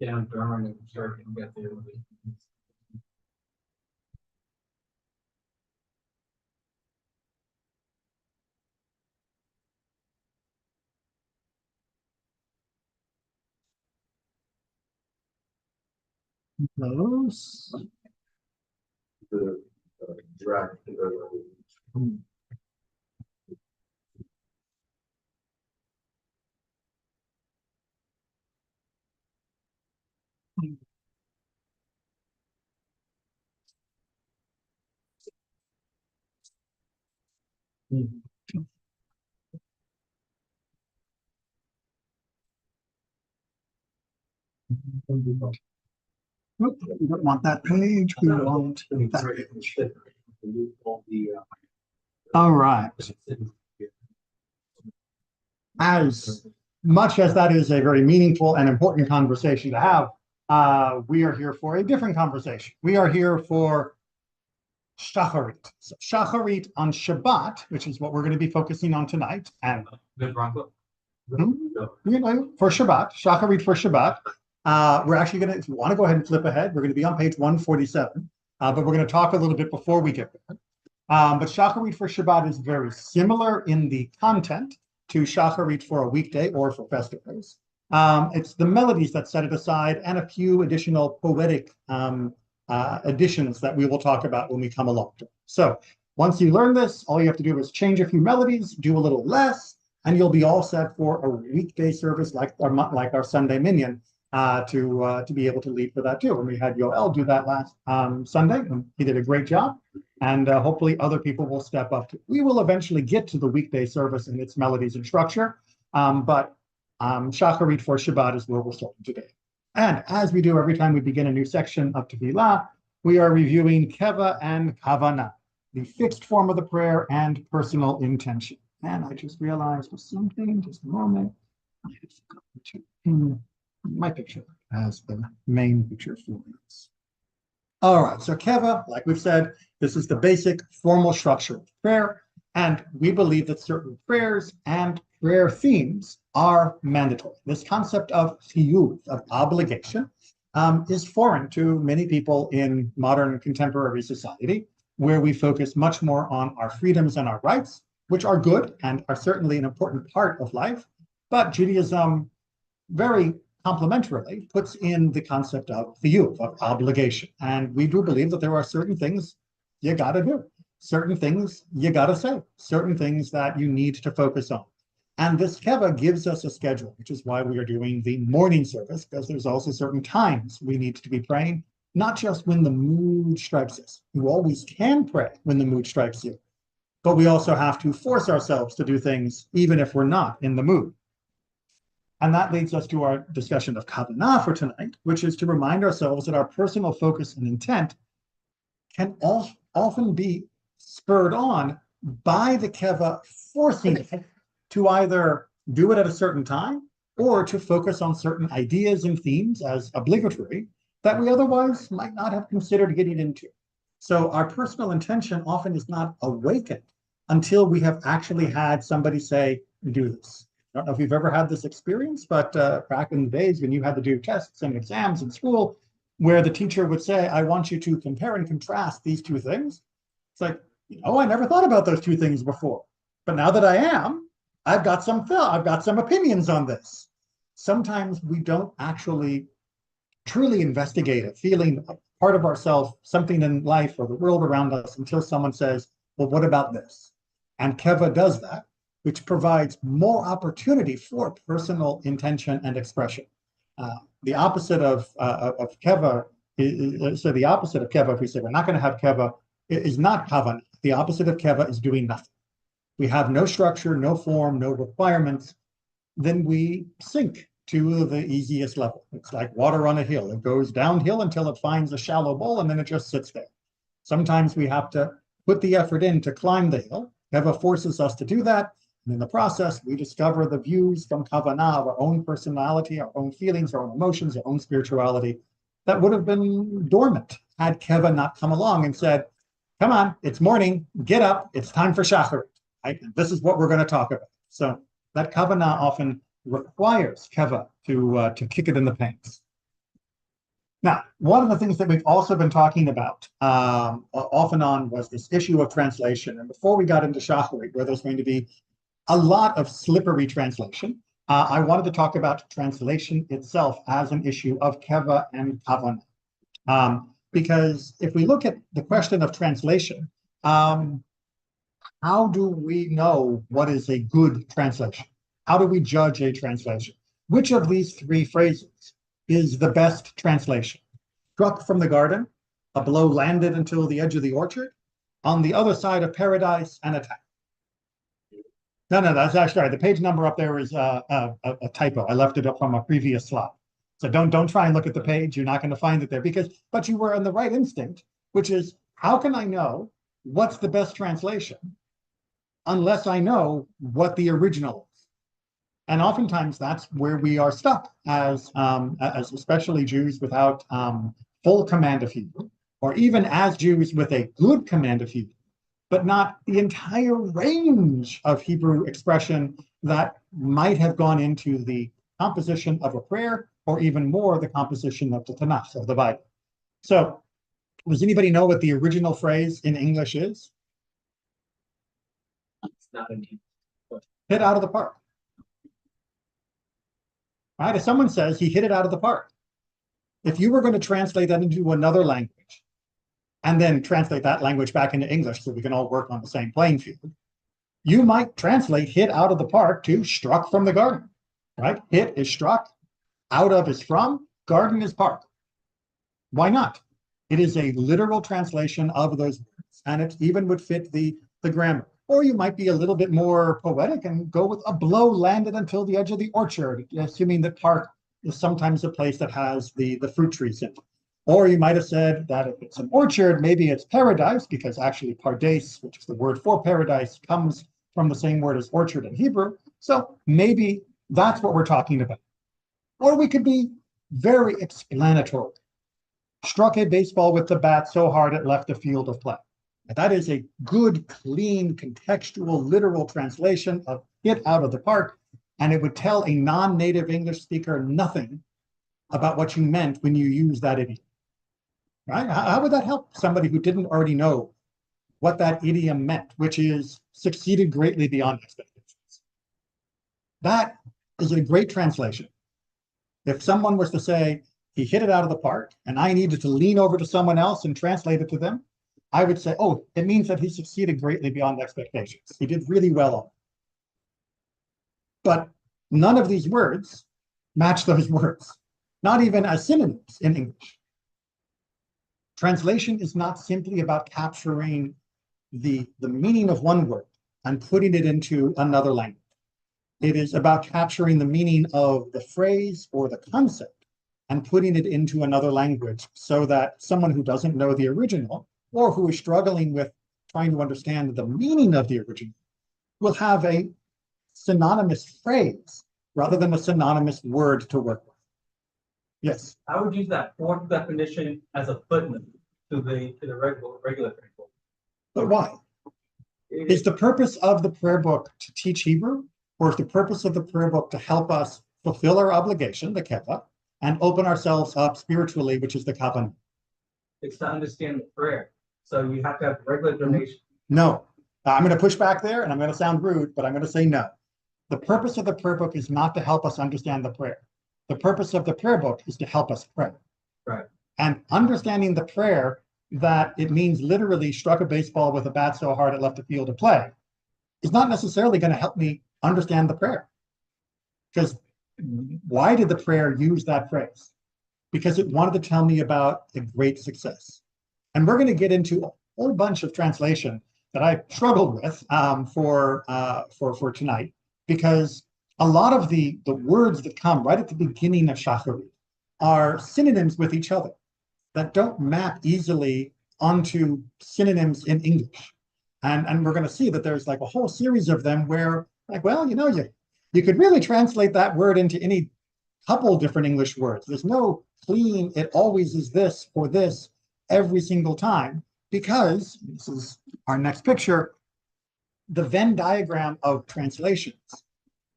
down Durham and start to get there. Close. The direct. Nope, we don't want that page. We want that page. All right. As much as that is a very meaningful and important conversation to have, we are here for a different conversation. We are here for Shacharit. So Shacharit on Shabbat, which is what we're going to be focusing on tonight, and for Shabbat, Shacharit for Shabbat. We're actually going to, if you want to go ahead and flip ahead, we're going to be on page 147, but we're going to talk a little bit before we get there. But Shacharit for Shabbat is very similar in the content to Shacharit for a weekday or for festivals. It's the melodies that set it aside and a few additional poetic additions that we will talk about when we come along to it. So once you learn this, all you have to do is change a few melodies, do a little less, and you'll be all set for a weekday service like our Sunday Minyan to be able to lead for that too. And we had Yoel do that last Sunday, and he did a great job. And hopefully other people will step up. We will eventually get to the weekday service and its melodies and structure, but Shacharit for Shabbat is where we're starting today. And as we do every time we begin a new section of Tefillah, we are reviewing Keva and Kavanah, the fixed form of the prayer and personal intention. And I just realized something, just a moment. I have forgotten to pin my picture as the main picture for this. All right, so Keva, like we've said, this is the basic formal structure of prayer, and we believe that certain prayers and prayer themes are mandatory. This concept of chiyuv, of obligation, is foreign to many people in modern contemporary society, where we focus much more on our freedoms and our rights, which are good and are certainly an important part of life, but Judaism very complementarily puts in the concept of chiyuv, of obligation. And we do believe that there are certain things you got to do, certain things you got to say, certain things that you need to focus on. And this Keva gives us a schedule, which is why we are doing the morning service, because there's also certain times we need to be praying, not just when the mood strikes us. You always can pray when the mood strikes you, but we also have to force ourselves to do things even if we're not in the mood. And that leads us to our discussion of Kavanah for tonight, which is to remind ourselves that our personal focus and intent can often be spurred on by the Keva forcing us to either do it at a certain time or to focus on certain ideas and themes as obligatory that we otherwise might not have considered getting into. So our personal intention often is not awakened until we have actually had somebody say, do this. I don't know if you've ever had this experience, but back in the days when you had to do tests and exams in school, where the teacher would say, I want you to compare and contrast these two things. It's like, I never thought about those two things before. But now that I am, I've got some opinions on this. Sometimes we don't actually truly investigate a feeling, a part of ourselves, something in life or the world around us until someone says, well, what about this? And Keva does that, which provides more opportunity for personal intention and expression. The opposite of Keva, so the opposite of Keva, if we say we're not going to have Keva, is not Kavanah. The opposite of Keva is doing nothing. We have no structure, no form, no requirements, then we sink to the easiest level. It's like water on a hill. It goes downhill until it finds a shallow bowl, and then it just sits there. Sometimes we have to put the effort in to climb the hill. Keva forces us to do that. And in the process, we discover the views from Kavanah of our own personality, our own feelings, our own emotions, our own spirituality that would have been dormant had Keva not come along and said, come on, it's morning, get up, it's time for Shacharit. Right? This is what we're going to talk about. So that Kavanah often requires Keva to kick it in the pants. Now, one of the things that we've also been talking about off and on was this issue of translation. And before we got into Shacharit, where there's going to be a lot of slippery translation, I wanted to talk about translation itself as an issue of keva and kavanah. Because if we look at the question of translation, how do we know what is a good translation? How do we judge a translation? Which of these three phrases is the best translation? Struck from the garden, a blow landed until the edge of the orchard, on the other side of paradise, and attack. No, that's actually right. The page number up there is a typo. I left it up from a previous slide. So don't try and look at the page. You're not going to find it there but you were in the right instinct, which is how can I know what's the best translation unless I know what the original is? And oftentimes that's where we are stuck as especially Jews without full command of Hebrew, or even as Jews with a good command of Hebrew, but not the entire range of Hebrew expression that might have gone into the composition of a prayer, or even more, the composition of the Tanakh, of the Bible. So, does anybody know what the original phrase in English is? It's not an easy. Hit out of the park. Right? If someone says he hit it out of the park, if you were going to translate that into another language, and then translate that language back into English so we can all work on the same playing field, you might translate hit out of the park to struck from the garden, right? Hit is struck, out of is from, garden is park. Why not? It is a literal translation of those words, and it even would fit the grammar. Or you might be a little bit more poetic and go with a blow landed until the edge of the orchard, assuming that park is sometimes a place that has the fruit trees in it. Or you might have said that if it's an orchard, maybe it's paradise, because actually pardes, which is the word for paradise, comes from the same word as orchard in Hebrew. So maybe that's what we're talking about. Or we could be very explanatory. Struck a baseball with the bat so hard it left the field of play. And that is a good, clean, contextual, literal translation of hit out of the park. And it would tell a non-native English speaker nothing about what you meant when you use that idiom. Right? How would that help somebody who didn't already know what that idiom meant, which is succeeded greatly beyond expectations? That is a great translation. If someone was to say, he hit it out of the park, and I needed to lean over to someone else and translate it to them, I would say, oh, it means that he succeeded greatly beyond expectations. He did really well on it. But none of these words match those words, not even as synonyms in English. Translation is not simply about capturing the meaning of one word and putting it into another language. It is about capturing the meaning of the phrase or the concept and putting it into another language so that someone who doesn't know the original or who is struggling with trying to understand the meaning of the original will have a synonymous phrase rather than a synonymous word to work with. Yes. I would use that fourth definition as a footnote to the regular prayer book. But why? Is the purpose of the prayer book to teach Hebrew, or is the purpose of the prayer book to help us fulfill our obligation, the keva, and open ourselves up spiritually, which is the kavanah? It's to understand the prayer. So you have to have regular donation. No. I'm going to push back there, and I'm going to sound rude, but I'm going to say no. The purpose of the prayer book is not to help us understand the prayer. The purpose of the prayer book is to help us pray. Right. And understanding the prayer, that it means literally struck a baseball with a bat so hard it left the field of play, is not necessarily going to help me understand the prayer. Because why did the prayer use that phrase? Because it wanted to tell me about a great success. And we're going to get into a whole bunch of translation that I struggled with for tonight, because a lot of the words that come right at the beginning of Shacharit are synonyms with each other that don't map easily onto synonyms in English. And we're going to see that there's like a whole series of them where, like, well, you could really translate that word into any couple different English words. There's no clean, it always is this or this every single time, because this is our next picture. The Venn diagram of translations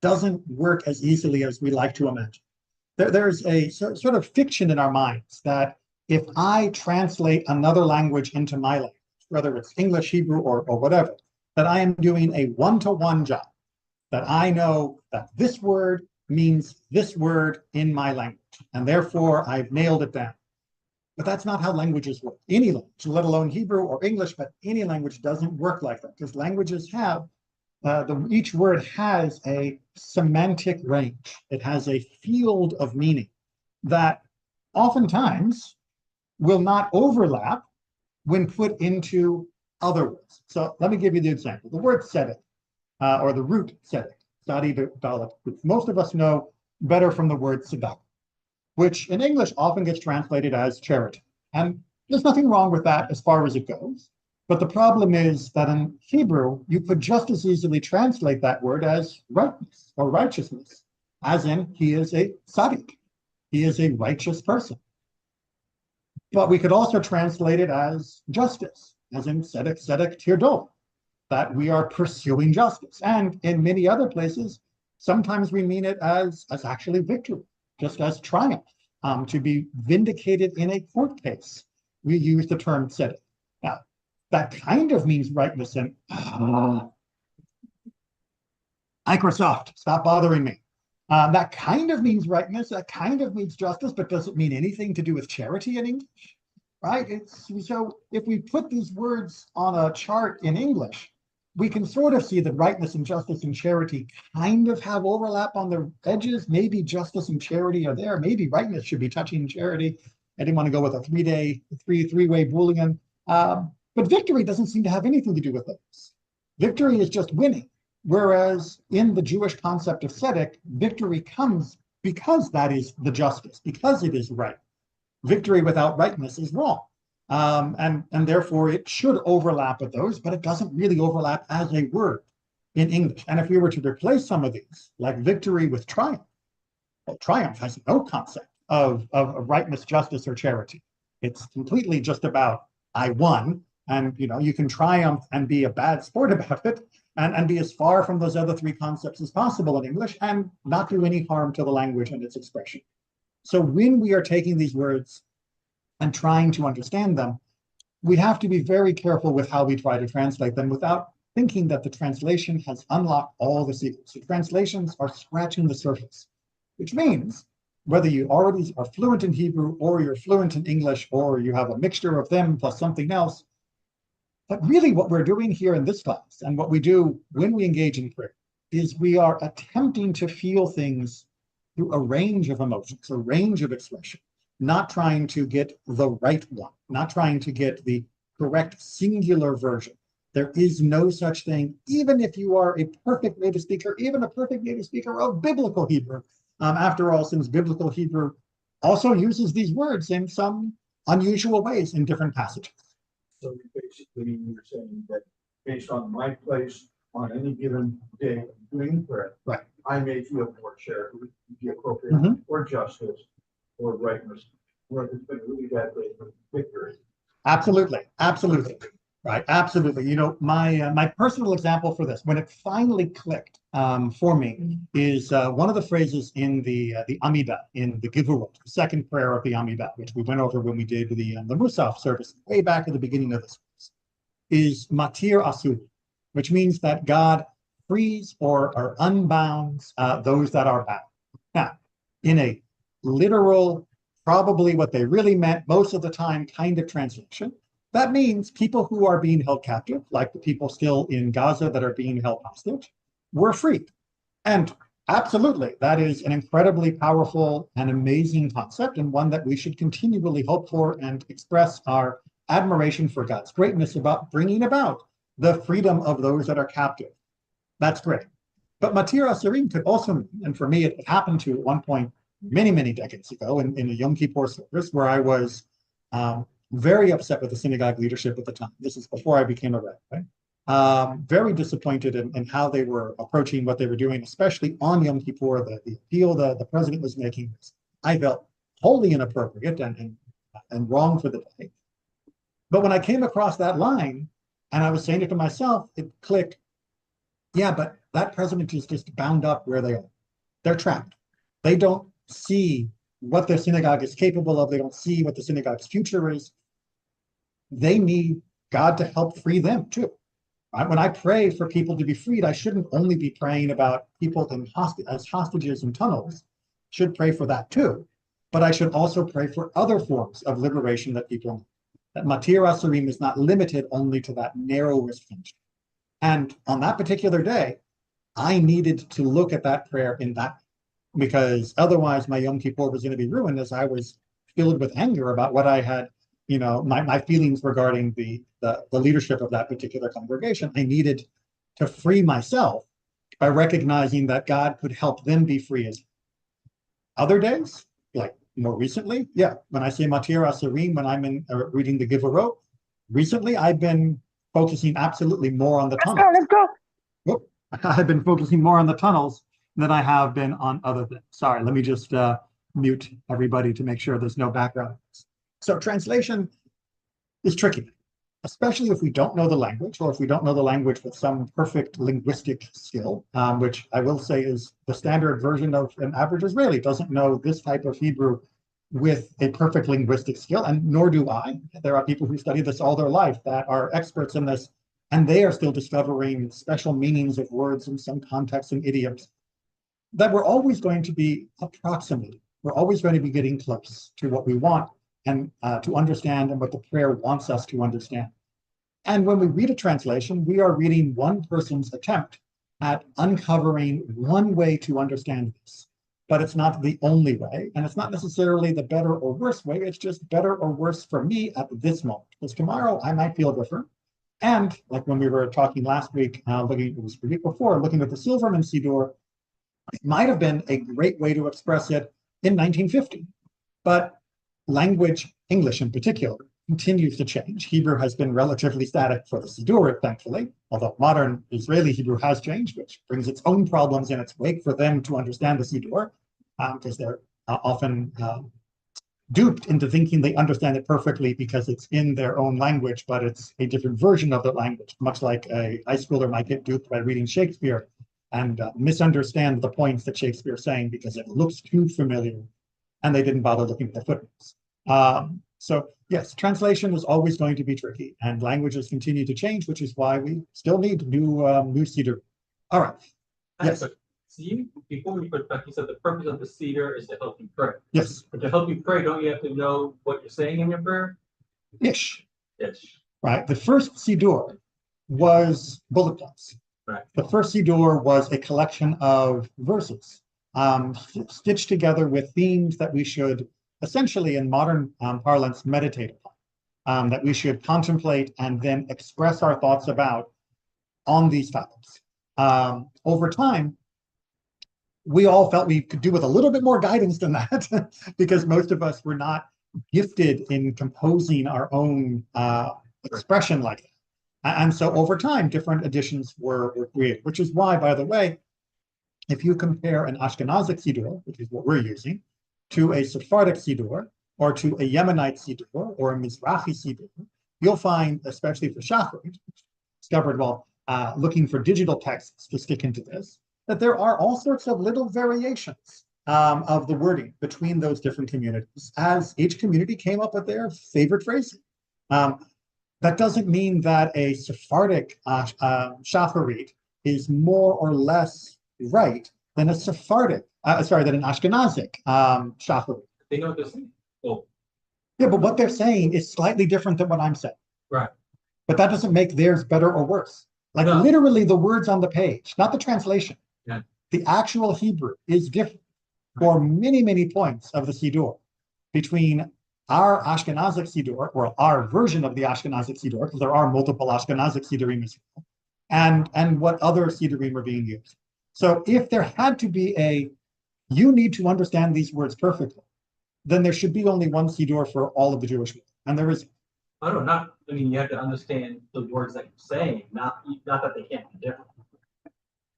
doesn't work as easily as we like to imagine. There's a sort of fiction in our minds that if I translate another language into my language, whether it's English, Hebrew, or whatever, that I am doing a one-to-one job, that I know that this word means this word in my language, and therefore I've nailed it down. But that's not how languages work. Any language, let alone Hebrew or English, but any language doesn't work like that, because languages have, each word has a semantic range. It has a field of meaning that oftentimes will not overlap when put into other words. So let me give you the example. The word tzedek, or the root tzedek, most of us know better from the word tzedakah, which in English often gets translated as charity. And there's nothing wrong with that as far as it goes. But the problem is that in Hebrew, you could just as easily translate that word as rightness or righteousness, as in he is a tzaddik. He is a righteous person. But we could also translate it as justice, as in tzedek, tzedek tirdo, that we are pursuing justice. And in many other places, sometimes we mean it as actually victory, just as triumph, to be vindicated in a court case. We use the term tzedek. Now, that kind of means rightness and Microsoft, stop bothering me. That kind of means rightness, that kind of means justice, but does it mean anything to do with charity in English? Right? So if we put these words on a chart in English, we can sort of see that rightness and justice and charity kind of have overlap on the edges. Maybe justice and charity are there. Maybe rightness should be touching charity. I didn't want to go with a three-way Boolean. But victory doesn't seem to have anything to do with those. Victory is just winning. Whereas in the Jewish concept of tzedek, victory comes because that is the justice, because it is right. Victory without rightness is wrong. And therefore it should overlap with those, but it doesn't really overlap as a word in English. And if we were to replace some of these, like victory with triumph, well, triumph has no concept of rightness, justice, or charity. It's completely just about I won, and you can triumph and be a bad sport about it, and be as far from those other three concepts as possible in English and not do any harm to the language and its expression. So when we are taking these words and trying to understand them, we have to be very careful with how we try to translate them without thinking that the translation has unlocked all the secrets. The translations are scratching the surface, which means whether you already are fluent in Hebrew or you're fluent in English or you have a mixture of them plus something else, but really what we're doing here in this class and what we do when we engage in prayer is we are attempting to feel things through a range of emotions, a range of expression, not trying to get the right one, not trying to get the correct singular version. There is no such thing, even if you are a perfect native speaker, even a perfect native speaker of biblical Hebrew. After all, since biblical Hebrew also uses these words in some unusual ways in different passages. So basically, you're saying that based on my place on any given day of doing prayer, Right. I may feel more charity, be appropriate, or justice, or rightness, or if it's been a really bad day for victory. Absolutely, absolutely, right, absolutely. My personal example for this, when it finally clicked for me, is one of the phrases in the Amidah, in the Givurot, the second prayer of the Amidah, which we went over when we did the Musaf service way back at the beginning of this course, is Matir Asur, which means that God frees or unbounds those that are bound. Now, in a literal, probably what they really meant most of the time kind of translation, that means people who are being held captive, like the people still in Gaza that are being held hostage, were freed. And absolutely, that is an incredibly powerful and amazing concept, and one that we should continually hope for and express our admiration for God's greatness about bringing about the freedom of those that are captive. That's great. But Matir Asurim could also mean, and for me, it happened to at one point many, many decades ago in a Yom Kippur service where I was very upset with the synagogue leadership at the time. This is before I became a rabbi. Very disappointed in how they were approaching what they were doing, especially on Yom Kippur, the appeal the president was making. I felt wholly inappropriate and wrong for the day. But when I came across that line and I was saying it to myself, it clicked. Yeah, but that president is just bound up where they are. They're trapped. They don't see what their synagogue is capable of. They don't see what the synagogue's future is. They need God to help free them too. Right? When I pray for people to be freed, I shouldn't only be praying about people as hostages in tunnels. Should pray for that too. But I should also pray for other forms of liberation that people need. That Matir Asurim is not limited only to that narrowest function. And on that particular day, I needed to look at that prayer in that, because otherwise my Yom Kippur was going to be ruined, as I was filled with anger about what I had, my feelings regarding the leadership of that particular congregation. I needed to free myself by recognizing that God could help them be free as other days, like more recently. Yeah, when I say Matir Asurim, when I'm reading the Givorot, recently I've been focusing absolutely more on the tunnels. Let's go. Whoop. I've been focusing more on the tunnels than I have been on other things. Sorry, let me just mute everybody to make sure there's no background noise. So translation is tricky, especially if we don't know the language, or if we don't know the language with some perfect linguistic skill, which I will say is the standard version of an average Israeli doesn't know this type of Hebrew with a perfect linguistic skill, and nor do I. There are people who study this all their life that are experts in this, and they are still discovering special meanings of words in some contexts and idioms that we're always going to be approximating. We're always going to be getting close to what we want and to understand, and what the prayer wants us to understand. And when we read a translation, we are reading one person's attempt at uncovering one way to understand this. But it's not the only way, and it's not necessarily the better or worse way. It's just better or worse for me at this moment. Because tomorrow I might feel different. And like when we were talking last week, it was the week before, looking at the Silverman Siddur, it might have been a great way to express it in 1950. But language, English in particular, continues to change. Hebrew has been relatively static for the Siddur, thankfully, although modern Israeli Hebrew has changed, which brings its own problems in its wake for them to understand the Siddur, because they're often duped into thinking they understand it perfectly because it's in their own language, but it's a different version of the language, much like a high schooler might get duped by reading Shakespeare and misunderstand the points that Shakespeare's saying because it looks too familiar, and they didn't bother looking at the footnotes. So yes, translation is always going to be tricky, and languages continue to change, which is why we still need new Siddur. All right. Yes. So before we put back, you said the purpose of the Siddur is to help you pray. Yes. But to help you pray, don't you have to know what you're saying in your prayer? Ish. Yes. Right. The first Siddur was bullet points. Right. The first Siddur was a collection of verses stitched together with themes that we should essentially, in modern parlance, meditate upon, that we should contemplate and then express our thoughts about on these topics. Over time, we all felt we could do with a little bit more guidance than that, because most of us were not gifted in composing our own expression like that. And so over time, different editions were created, which is why, by the way, if you compare an Ashkenazic Siddur, which is what we're using, to a Sephardic Siddur, or to a Yemenite Siddur, or a Mizrahi Siddur, you'll find, especially for Shacharit, discovered while looking for digital texts to stick into this, that there are all sorts of little variations of the wording between those different communities, as each community came up with their favorite phrasing. That doesn't mean that a Sephardic Shacharit is more or less right than a Sephardic, than an Ashkenazic Shacharit. They know what they're saying. Oh, Yeah, but what they're saying is slightly different than what I'm saying. right. But that doesn't make theirs better or worse. Like No. literally the words on the page, not the translation. Yeah. The actual Hebrew is different for many, many points of the Siddur between our Ashkenazic Siddur, or our version of the Ashkenazic Siddur, because there are multiple Ashkenazic Siddurim as well, and what other Siddurim are being used. So if there had to be you need to understand these words perfectly, then there should be only one Siddur for all of the Jewish world. And there is. You have to understand the words that you're saying, not that they can't be different.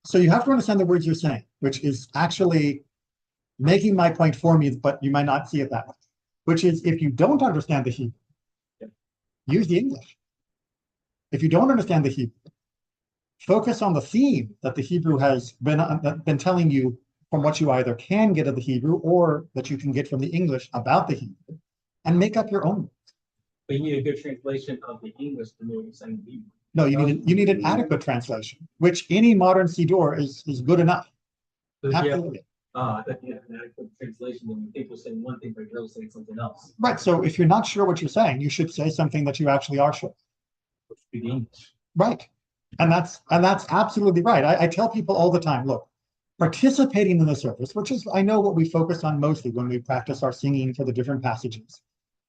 So you have to understand the words you're saying, which is actually making my point for me, but you might not see it that way. Which is, if you don't understand the Hebrew, use the English. If you don't understand the Hebrew, focus on the theme that the Hebrew has been telling you from what you either can get of the Hebrew or that you can get from the English about the Hebrew and make up your own. But you need a good translation of the English to know what you're saying in Hebrew. No, you need an adequate translation, which any modern Siddur is good enough. So if you have, Absolutely. I thought you have an adequate translation, then you think you're saying one thing, but you're really saying something else, Right. So if you're not sure what you're saying, you should say something that you actually are sure. which would be the English. Right. And that's absolutely right. I tell people all the time, look, participating in the service, which is I know what we focus on mostly when we practice our singing for the different passages,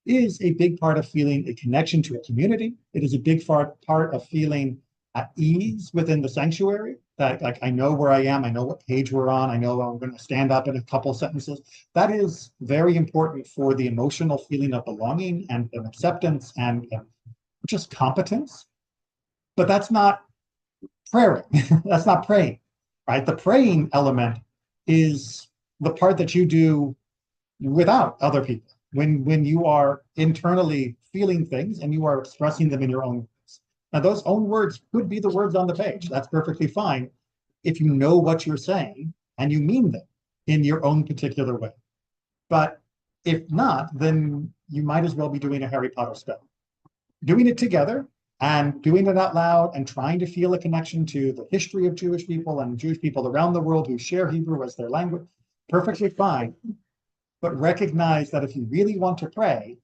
is a big part of feeling a connection to a community. It is a big part of feeling at ease within the sanctuary. That like I know where I am, I know what page we're on, I know I'm going to stand up in a couple sentences. That is very important for the emotional feeling of belonging and acceptance and just competence. But that's not praying. That's not praying, right? The praying element is the part that you do without other people. When you are internally feeling things and you are expressing them in your own words. Now, those own words could be the words on the page. That's perfectly fine if you know what you're saying and you mean them in your own particular way. But if not, then you might as well be doing a Harry Potter spell. Doing it together and doing it out loud and trying to feel a connection to the history of Jewish people and Jewish people around the world who share Hebrew as their language, perfectly fine. But recognize that if you really want to pray,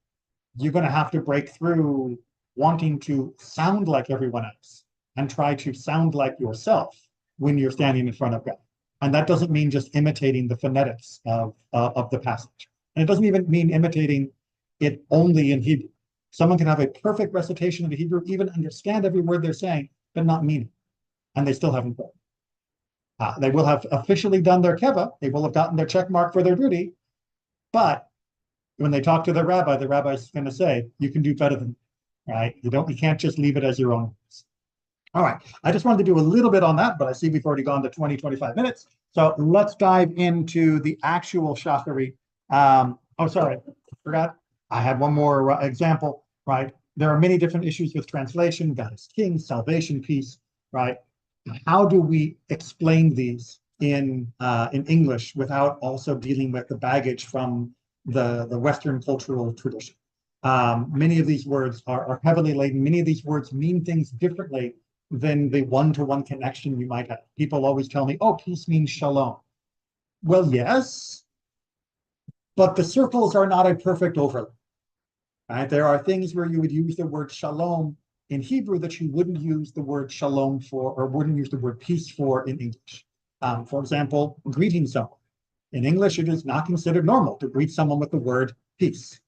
you're going to have to break through wanting to sound like everyone else and try to sound like yourself when you're standing in front of God. And that doesn't mean just imitating the phonetics of the passage. And it doesn't even mean imitating it only in Hebrew. Someone can have a perfect recitation of the Hebrew, even understand every word they're saying, but not mean it. And they still haven't prayed. They will have officially done their keva. They will have gotten their check mark for their duty. But when they talk to the rabbi's going to say, you can do better than me, right? You can't just leave it as your own. All right. I just wanted to do a little bit on that, but I see we've already gone to 20, 25 minutes. So let's dive into the actual shacharit. Sorry, forgot. I had one more example, right? There are many different issues with translation. God is king, salvation, peace, right? How do we explain these in English without also dealing with the baggage from the Western cultural tradition? Many of these words are heavily laden. Many of these words mean things differently than the one-to-one connection you might have. People always tell me, oh, peace means shalom. Well, yes, but the circles are not a perfect overlap. Right? There are things where you would use the word shalom in Hebrew that you wouldn't use the word shalom for, or wouldn't use the word peace for in English. For example, greeting someone. In English, it is not considered normal to greet someone with the word peace.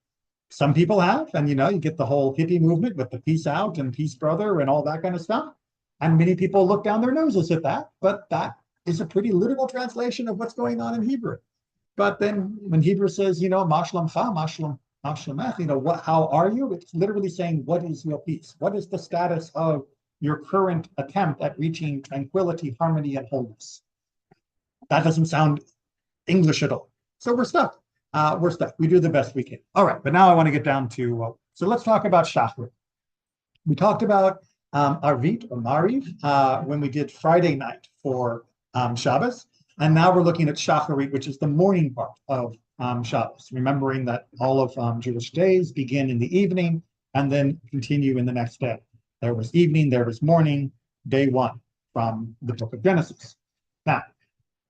Some people have, and you get the whole hippie movement with the peace out and peace brother and all that kind of stuff. And many people look down their noses at that, but that is a pretty literal translation of what's going on in Hebrew. But then when Hebrew says, mashlamcha, mashlamech, how are you? It's literally saying, what is your peace? What is the status of your current attempt at reaching tranquility, harmony, and wholeness? That doesn't sound English at all. So we're stuck. We do the best we can. All right, but now I want to get down to, so let's talk about shacharit. We talked about Arvit or Mariv when we did Friday night for Shabbos. And now we're looking at shacharit, which is the morning part of Shabbos, remembering that all of Jewish days begin in the evening and then continue in the next day. There was evening, there was morning, day one from the book of Genesis. Now,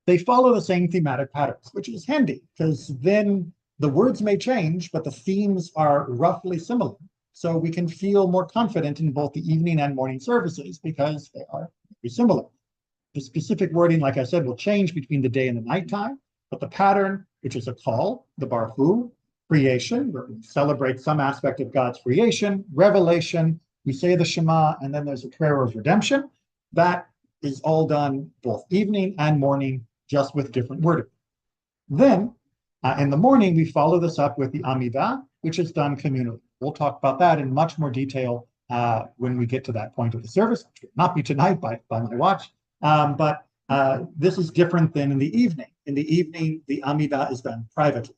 they follow the same thematic patterns, which is handy because then the words may change, but the themes are roughly similar. So we can feel more confident in both the evening and morning services because they are very similar. The specific wording, like I said, will change between the day and the nighttime, but the pattern, which is a call, the Baruch Hu, creation, where we celebrate some aspect of God's creation, revelation, we say the Shema, and then there's a prayer of redemption. That is all done both evening and morning, just with different wording. Then, in the morning, we follow this up with the Amidah, which is done communally. We'll talk about that in much more detail when we get to that point of the service, which will not be tonight by my watch. But this is different than in the evening. In the evening, the Amidah is done privately.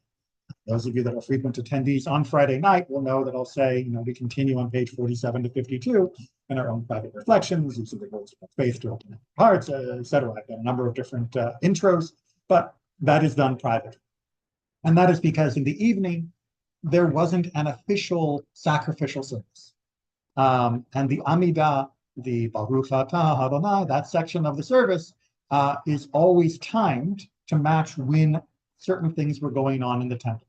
Those of you that are frequent attendees on Friday night will know that I'll say, we continue on page 47 to 52 in our own private reflections, using the words of faith to open hearts, etc. I've got a number of different intros, but that is done privately. And that is because in the evening, there wasn't an official sacrificial service. And the Amidah, the Baruch Atah Adonai, that section of the service is always timed to match when certain things were going on in the temple.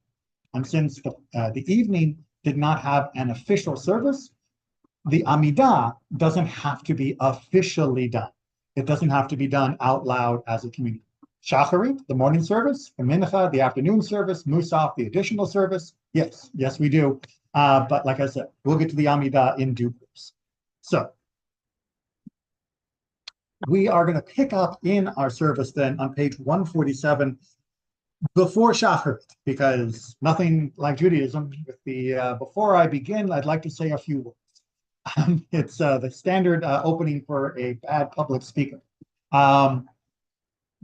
And since the evening did not have an official service, the Amidah doesn't have to be officially done. It doesn't have to be done out loud as a community. Shacharit, the morning service, the Mincha, the afternoon service, Musaf, the additional service. Yes, we do. But like I said, we'll get to the Amidah in due course. So we are going to pick up in our service then on page 147 before Shacharit, because nothing like Judaism. With the before I begin, I'd like to say a few words. It's the standard opening for a bad public speaker.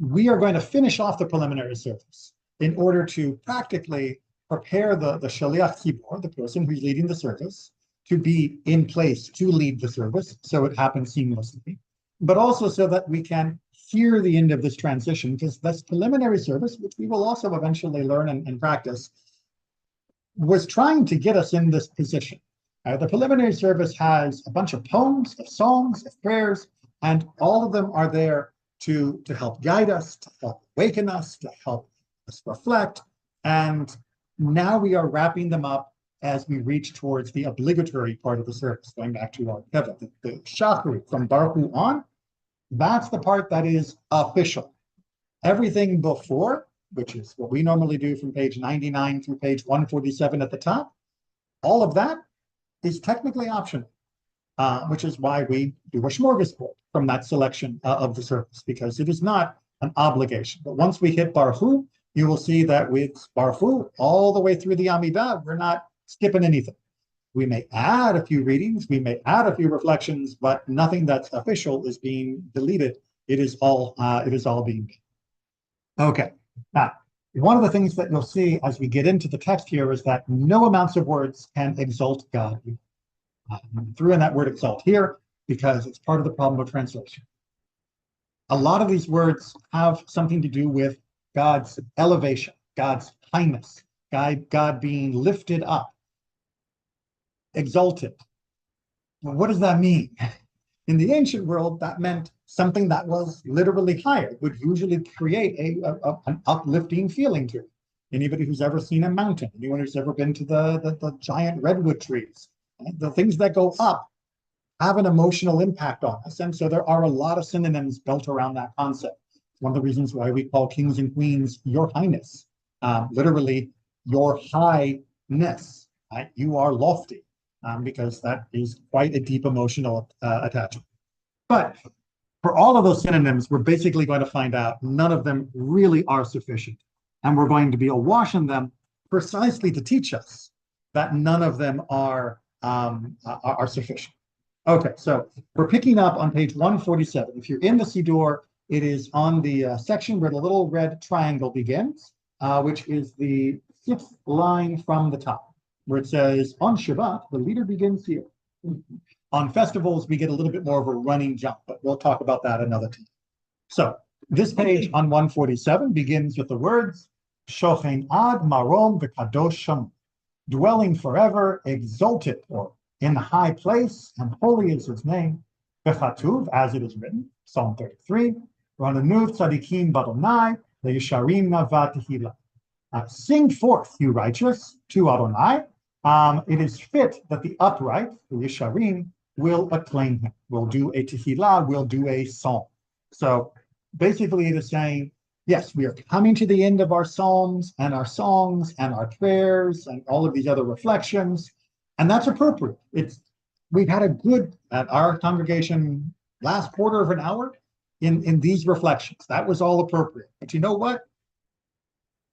We are going to finish off the preliminary service in order to practically prepare the Shaliach Tzibor, the person who's leading the service, to be in place to lead the service, so it happens seamlessly, but also so that we can hear the end of this transition, because this preliminary service, which we will also eventually learn and practice, was trying to get us in this position. The preliminary service has a bunch of poems, of songs, of prayers, and all of them are there to help guide us, to help awaken us, to help us reflect. And now we are wrapping them up as we reach towards the obligatory part of the service, going back to our Teva, the Shacharit from Baruch Hu on. That's the part that is official. Everything before, which is what we normally do from page 99 through page 147 at the top, all of that is technically optional, which is why we do a smorgasbord from that selection of the service, because it is not an obligation. But once we hit Baruch Hu, you will see that with Baruch Hu, all the way through the Amidah, we're not skipping anything. We may add a few readings, we may add a few reflections, but nothing that's official is being deleted. It is all being done. Okay. Now, one of the things that you'll see as we get into the text here is that no amounts of words can exalt God. Threw in that word exalt here because it's part of the problem of translation. A lot of these words have something to do with God's elevation, God's highness, God being lifted up, exalted. Well, what does that mean? In the ancient world, that meant something that was literally higher. It would usually create an uplifting feeling to it. Anybody who's ever seen a mountain, anyone who's ever been to the giant redwood trees, the things that go up have an emotional impact on us. And so there are a lot of synonyms built around that concept. One of the reasons why we call kings and queens your highness, literally your highness. Right? You are lofty, because that is quite a deep emotional attachment. But for all of those synonyms, we're basically going to find out none of them really are sufficient. And we're going to be awash in them precisely to teach us that none of them are sufficient. Okay, so we're picking up on page 147. If you're in the Siddur, it is on the section where the little red triangle begins, which is the 6th line from the top, where it says, on Shabbat, the leader begins here. On festivals, we get a little bit more of a running jump, but we'll talk about that another time. So this page on 147 begins with the words, Shochen ad marom v'kadosh sham, dwelling forever, exalted, or in the high place, and holy is his name, v'chatuv, as it is written, Psalm 33, Rananu tzadikim badonai, le'yisharim navat tehila. Sing forth, you righteous, to Adonai. It is fit that the upright, the Yesharim, will acclaim him, will do a tehillah, will do a psalm. So basically it is saying, yes, we are coming to the end of our psalms and our songs and our prayers and all of these other reflections, and that's appropriate. We've had a good, at our congregation, last quarter of an hour in these reflections. That was all appropriate. But you know what?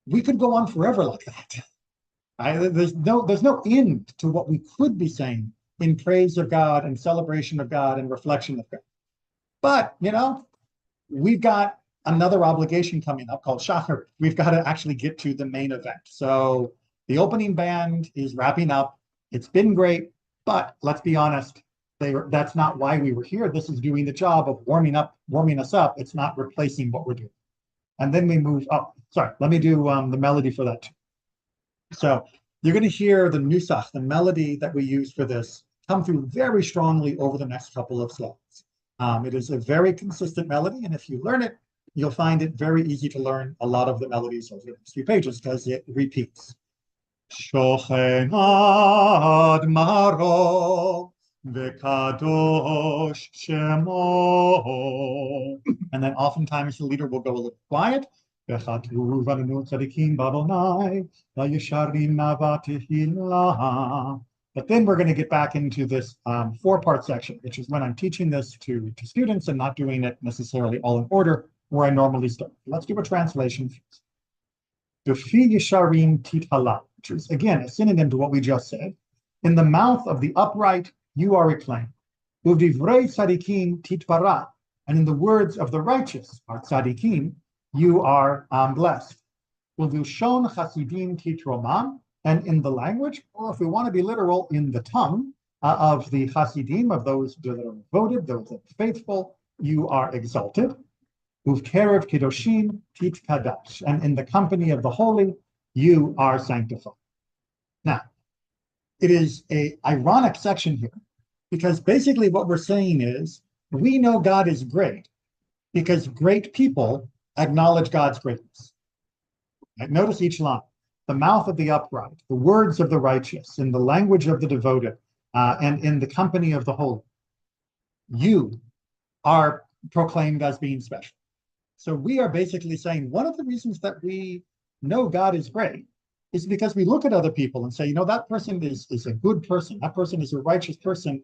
We could go on forever like that. There's no end to what we could be saying in praise of God and celebration of God and reflection of God. But, we've got another obligation coming up called Shacharit. We've got to actually get to the main event. So the opening band is wrapping up. It's been great, but let's be honest, that's not why we were here. This is doing the job of warming us up. It's not replacing what we're doing. and then we move up. Sorry, let me do the melody for that too. So you're going to hear the nusach, the melody that we use for this, come through very strongly over the next couple of slides. It is a very consistent melody, and if you learn it, you'll find it very easy to learn a lot of the melodies over the next few pages because it repeats. Shochen ad maro v'kadosh shemo. And then oftentimes the leader will go a little quiet. V'chatu v'nanu tzadikim b'Adonai v'yesharim navatihila. But then we're going to get back into this four-part section, which is when I'm teaching this to students and not doing it necessarily all in order where I normally start. Let's do a translation first. B'fi yesharim tithala, which is, again, a synonym to what we just said. In the mouth of the upright, you are acclaimed. Uvdivrei tzadikim titvara, and in the words of the righteous, our tzadikim, you are blessed. Uvilshon chasidim titromam, and in the language, or if we want to be literal, in the tongue of the chasidim, of those that are devoted, those that are faithful, you are exalted. Uvkerev kedoshim titkadash, and in the company of the holy, you are sanctified. Now, it is an ironic section here, because basically what we're saying is, we know God is great because great people acknowledge God's greatness. Right? Notice each line. The mouth of the upright, the words of the righteous, in the language of the devoted, and in the company of the holy. You are proclaimed as being special. So we are basically saying one of the reasons that we know God is great is because we look at other people and say, you know, that person is a good person, that person is a righteous person,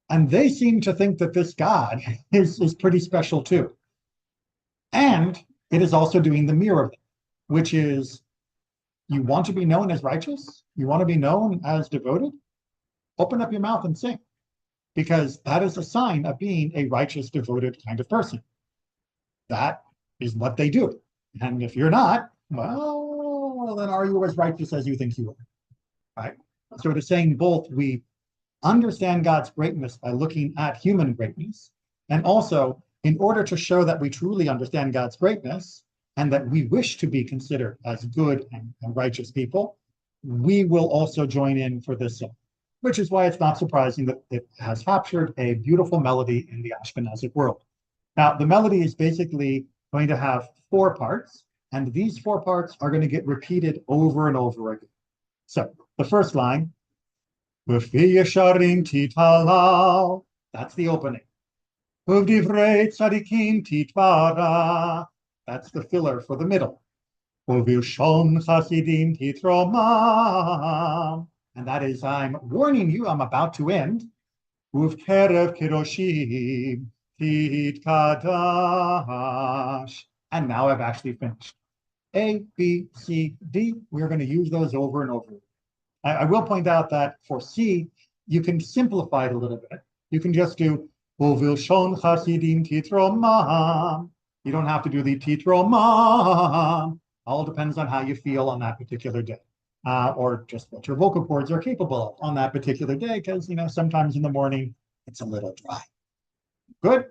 and they seem to think that this God is pretty special too. And it is also doing the mirror, which is, you want to be known as righteous? You want to be known as devoted? Open up your mouth and sing, because that is a sign of being a righteous, devoted kind of person. That is what they do. And if you're not, well, then are you as righteous as you think you are? Right? So it is saying both we understand God's greatness by looking at human greatness, and also in order to show that we truly understand God's greatness and that we wish to be considered as good and righteous people, we will also join in for this song, which is why it's not surprising that it has captured a beautiful melody in the Ashkenazic world. Now, the melody is basically going to have four parts, and these four parts are going to get repeated over and over again. So, the first line, V'fi yesharim titalal, that's the opening. Uvdivrei tzadikim titvara, that's the filler for the middle. Uvilshon chasidim titromam, and that is, I'm warning you, I'm about to end. Uvkerev kedoshim titkadash, and now I've actually finished. A, B, C, D, we're going to use those over and over. I will point out that for C, you can simplify it a little bit. You can just do Uvilshon chasidim titromam. You don't have to do the titromam. All depends on how you feel on that particular day, or just what your vocal cords are capable of on that particular day, because, you know, sometimes in the morning, it's a little dry. Good?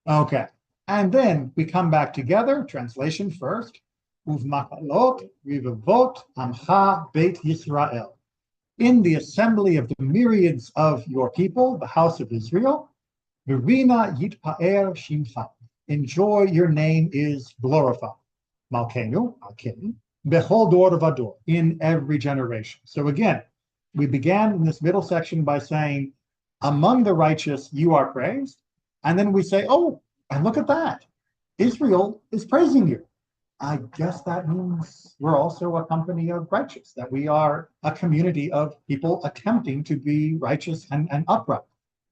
Okay. And then we come back together, translation first. Uvmakalot rivavot amcha beit Yisrael. In the assembly of the myriads of your people, the house of Israel, Virina yitpaer shimcha. Enjoy, your name is glorified. Malkenu, our king, bechol dor vador, in every generation. So again, we began in this middle section by saying, among the righteous, you are praised. And then we say, oh, and look at that. Israel is praising you. I guess that means we're also a company of righteous, that we are a community of people attempting to be righteous and upright.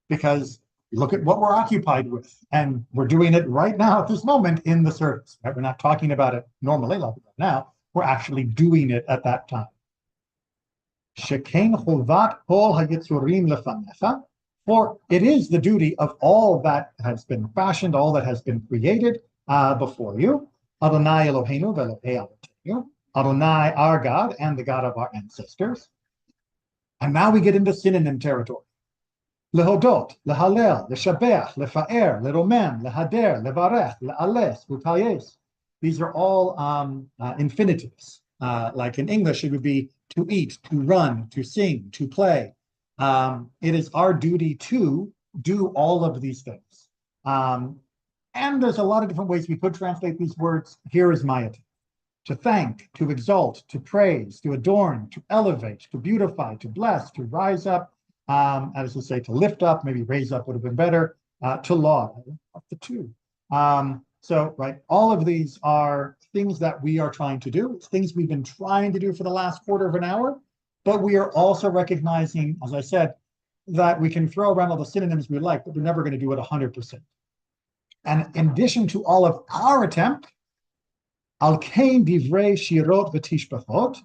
Because look at what we're occupied with, and we're doing it right now at this moment in the service. Right? We're not talking about it normally like right now. We're actually doing it at that time. Shekain chovat kol hayitzurim lefanecha, for it is the duty of all that has been fashioned, all that has been created before you. Adonai Eloheinu ve'Elokei Avotenu, Adonai, our God, and the God of our ancestors. And now we get into synonym territory. Lehodot, lehalel, leshabeach, lefaer, leromem, lehader, levarech, leales, utayes. These are all infinitives. Like in English, it would be to eat, to run, to sing, to play. It is our duty to do all of these things. And there's a lot of different ways we could translate these words. Here is my attempt. To thank, to exalt, to praise, to adorn, to elevate, to beautify, to bless, to rise up, as I say, to lift up, maybe raise up would have been better, to laud, up the two. So, right, all of these are things that we are trying to do. It's things we've been trying to do for the last quarter of an hour, but we are also recognizing, as I said, that we can throw around all the synonyms we like, but we're never going to do it 100%. And in addition to all of our attempt, Al kain divrei shirot v'tishbachot,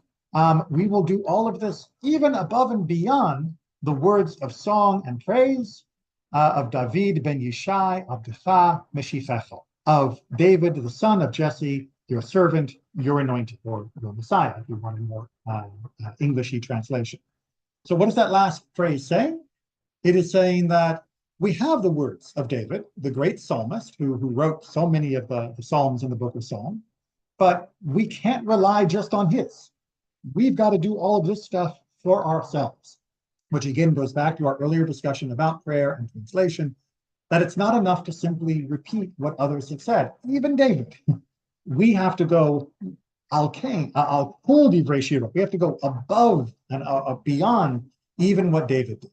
we will do all of this even above and beyond the words of song and praise of David ben Yishai, Abdecha Meshichecha, of David, the son of Jesse, your servant, your anointed, or your Messiah, if you want a more Englishy translation. So what does that last phrase say? It is saying that we have the words of David, the great psalmist, who wrote so many of the psalms in the book of Psalms, but we can't rely just on his. We've got to do all of this stuff for ourselves, which again goes back to our earlier discussion about prayer and translation, that it's not enough to simply repeat what others have said. Even David, we have to go al kol divrei shiro. We have to go above and beyond even what David did.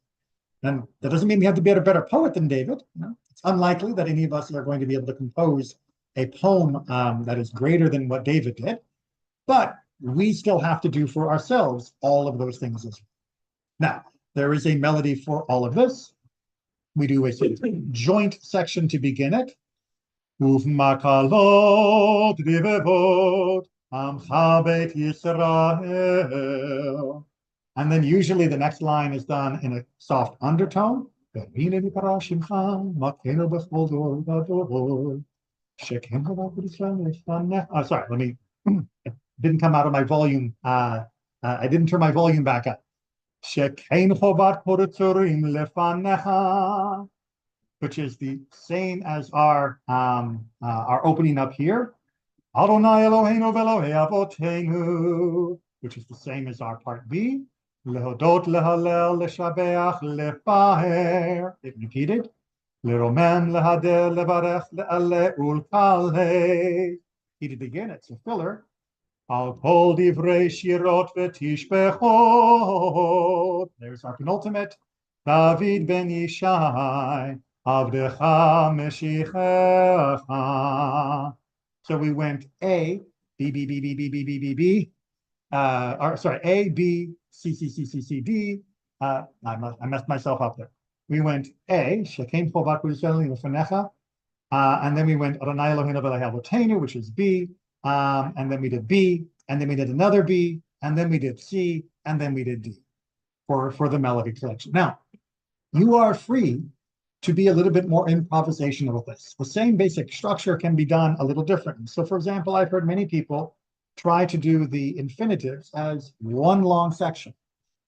And that doesn't mean we have to be a better poet than David. It's unlikely that any of us are going to be able to compose a poem that is greater than what David did, but we still have to do for ourselves all of those things as well. Now, there is a melody for all of this. We do a joint section to begin it. Makalot rivevot amcha beit Yisrael. And then usually the next line is done in a soft undertone. Oh, sorry, it didn't come out of my volume. I didn't turn my volume back up. Which is the same as our opening up here. Adonai Eloheinu v'Elohei Avotenu, which is the same as our part B. Lehodot, lehalel, leshabeach, lefaher. It repeated. Leromen, lehader, levarech, le'ale, ulkale. Repeated again. It's a filler. Al kol divrei shirot v'tishbechot. There's our penultimate. David ben Yishai, Avdecha Meshichecha. So we went A, B, B, B, B, B, B, B, B, B. A, B, C, C, C, C, C, D. I messed myself up there. We went A, Shekem Chovat Yisrael Lefanecha, and then we went Adonai Eloheinu v'Elohei Avotenu, which is B, and then we did B, and then we did another B, and then we did C, and then we did D for the melody collection. Now, you are free to be a little bit more improvisational with this. The same basic structure can be done a little differently. So, for example, I've heard many people try to do the infinitives as one long section.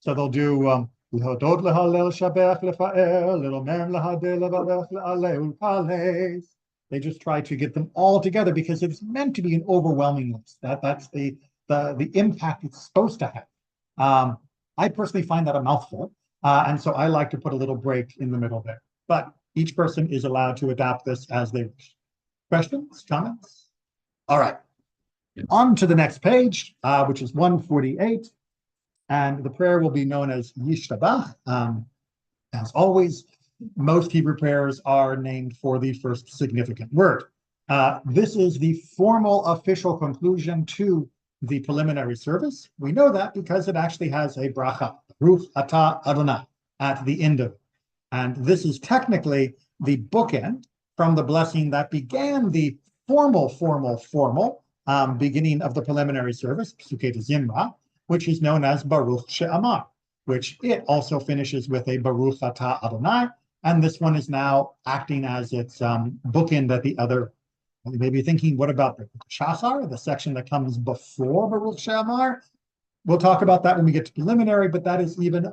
So they'll do lehodot lehalel shabech lefaer little mem lehader levarech le'aleh ulkales. They just try to get them all together because it's meant to be an overwhelming list. That's the impact it's supposed to have. I personally find that a mouthful, and so I like to put a little break in the middle there. But each person is allowed to adapt this as they wish. Questions, comments? All right. On to the next page, which is 148, and the prayer will be known as Yishtabach. As always, most Hebrew prayers are named for the first significant word. This is the formal official conclusion to the preliminary service. We know that because it actually has a bracha, Baruch Atah Adonai, at the end of it. And this is technically the bookend from the blessing that began the formal beginning of the preliminary service, Psukei Zimra, which is known as Baruch She'amar, which it also finishes with a Baruch Atah Adonai, and this one is now acting as its bookend at the other. You may be thinking, what about the Shachar, the section that comes before Baruch She'amar? We'll talk about that when we get to preliminary, but that is even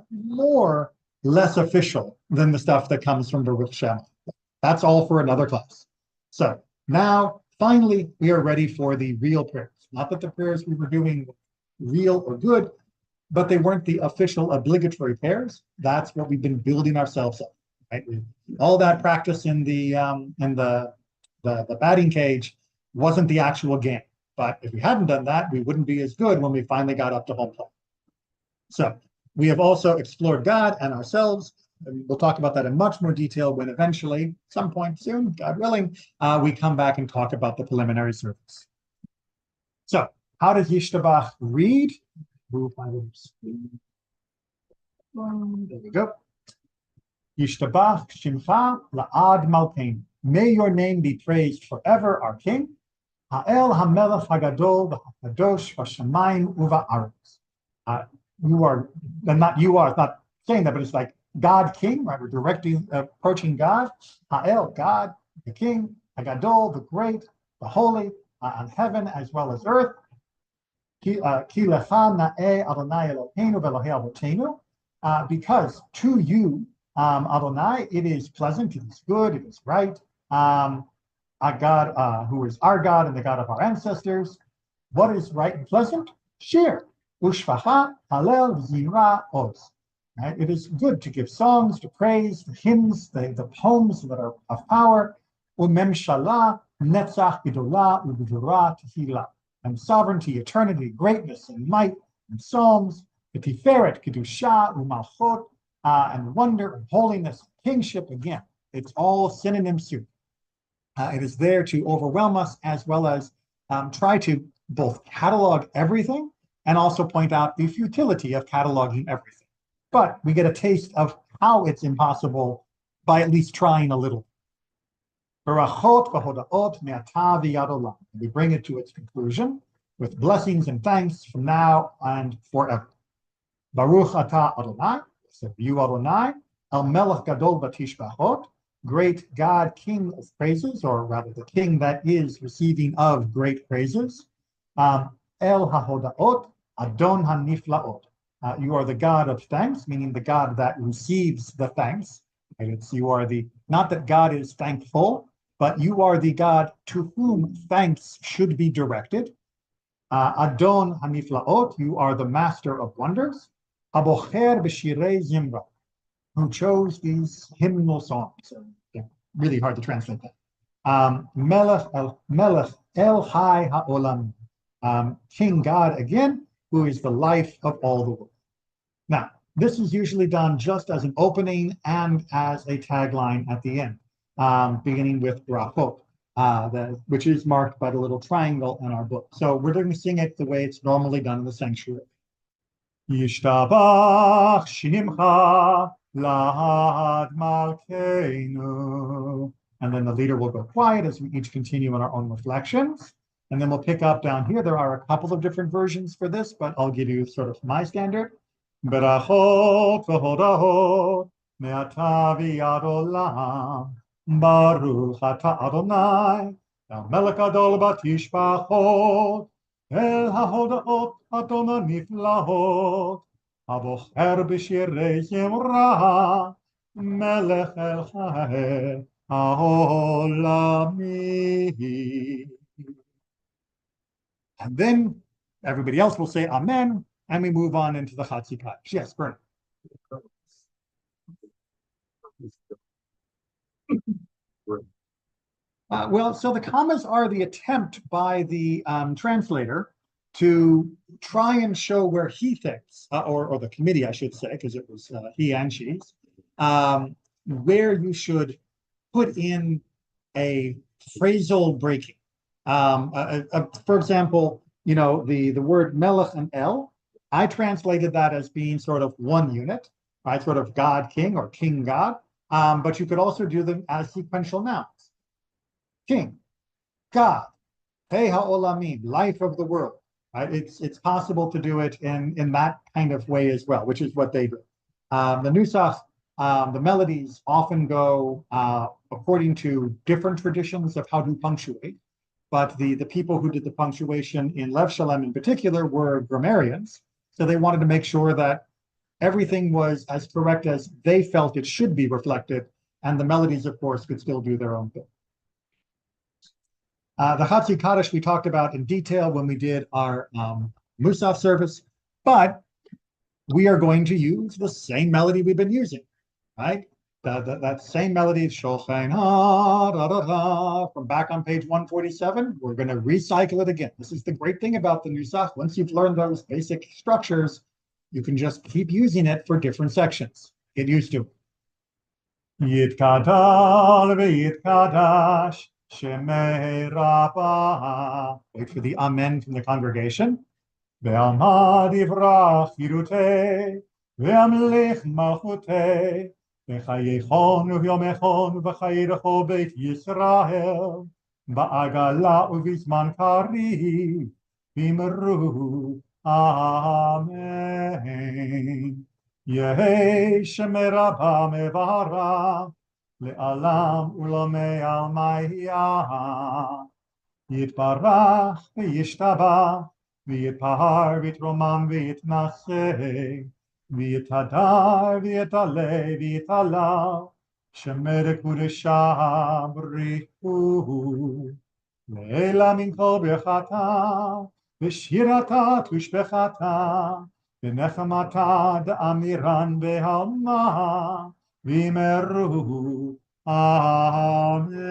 less official than the stuff that comes from Baruch She'amar. That's all for another class. So now finally, we are ready for the real prayers. Not that the prayers we were doing were real or good, but they weren't the official obligatory prayers. That's what we've been building ourselves up, right? All that practice in the batting cage wasn't the actual game. But if we hadn't done that, we wouldn't be as good when we finally got up to home plate. So we have also explored God and ourselves. And we'll talk about that in much more detail when eventually, some point soon, God willing, we come back and talk about the preliminary service. So how does Yishtabach read? Move my lips. There we go. Yishtabach Shimcha La'ad Malkein. May your name be praised forever, our King. Ha'el HaMelech HaGadol VaHaKadosh VaShamayim UVa'aretz. You are, and not you are, it's not saying that, but it's like God King, right? We're directly approaching God. Ha'el, God, the King, HaGadol, the great, the holy, on heaven as well as earth. Because to you, Adonai, it is pleasant, it is good, it is right. Our God, who is our God and the God of our ancestors. What is right and pleasant? Shir, ushfacha, halel, zira, oz. Right? It is good to give songs, to praise, the hymns, the poems that are of power. Umemshala, netzach, gedolah, ubivura, tehillah. And sovereignty, eternity, greatness, and might, and psalms, tiferet, kedusha, umalchot, and wonder, and holiness, kingship. Again, it's all synonym soup. It is there to overwhelm us as well as try to both catalog everything and also point out the futility of cataloging everything. But we get a taste of how it's impossible by at least trying a little. Barachot v'hodaot me'ata v'yad olam. We bring it to its conclusion with blessings and thanks from now and forever. Baruch atah Adonai, so you Adonai, El Melech Gadol Batishbachot, great God, King of praises, or rather the King that is receiving of great praises. El HaHodaot, Adon HaNiflaot. You are the God of thanks, meaning the God that receives the thanks. And you are the, not that God is thankful, but you are the God to whom thanks should be directed. Adon HaNiflaot, you are the master of wonders. Habocher b'shirei zimra, who chose these hymnal songs. Really hard to translate that. Melech El Chai HaOlam, King God again, who is the life of all the world. Now, this is usually done just as an opening and as a tagline at the end, beginning with brachot, which is marked by the little triangle in our book. So we're going to sing it the way it's normally done in the sanctuary. Yishtabach Shimcha La'ad Malkeinu. And then the leader will go quiet as we each continue in our own reflections. And then we'll pick up down here. There are a couple of different versions for this, but I'll give you sort of my standard. Berachot v'hodahot me'ata v'yad olam baruch atah Adonai el melech gadol batishbachot el hahodahot Adon haniflaot abocher b'shirei zimra melech el chai haolami. And then everybody else will say amen, and we move on into the Chatzi Kaddish. Yes, Bernard. Well, so the commas are the attempt by the translator to try and show where he thinks, or the committee, I should say, because it was he and she's, where you should put in a phrasal breaking. For example, you know, the word melech and el, I translated that as being sort of one unit, right? Sort of God King or King God. But you could also do them as sequential nouns. King, God, Hey Ha'olamim, life of the world. Right? It's possible to do it in that kind of way as well, which is what they do. The nusach, the melodies often go according to different traditions of how to punctuate. But the people who did the punctuation in Lev Shalem in particular were grammarians. So they wanted to make sure that everything was as correct as they felt it should be reflected. And the melodies, of course, could still do their own thing. The Chatzi Kaddish we talked about in detail when we did our Musaf service, but we are going to use the same melody we've been using, right? That same melody, Shochan ha da da da, from back on page 147. We're going to recycle it again. This is the great thing about the Nusach. Once you've learned those basic structures, you can just keep using it for different sections. Get used to it. Yitkadal v'yitkadash shemei Rabbah. Wait for the amen from the congregation. Ve'amad yivrach yirutei, ve'amlich malchutei, ve'chayechon u'vyomechon v'chayirecho beit Yisrael, ba'agala u'vizman kariv, v'imru amen. Yehi shemei Rabbah mevara, le'alam u'lamei almayah, yitbarach v'yishtabah, V'yitpahar v'yitromam v'yitnaseh, v'yitadar v'yitale v'yitala, shemer kudesha b'rihu. Le'ela min kol brechata, v'shirata tushbechata, v'nechamata da'amiran v'halma, v'imeru amen.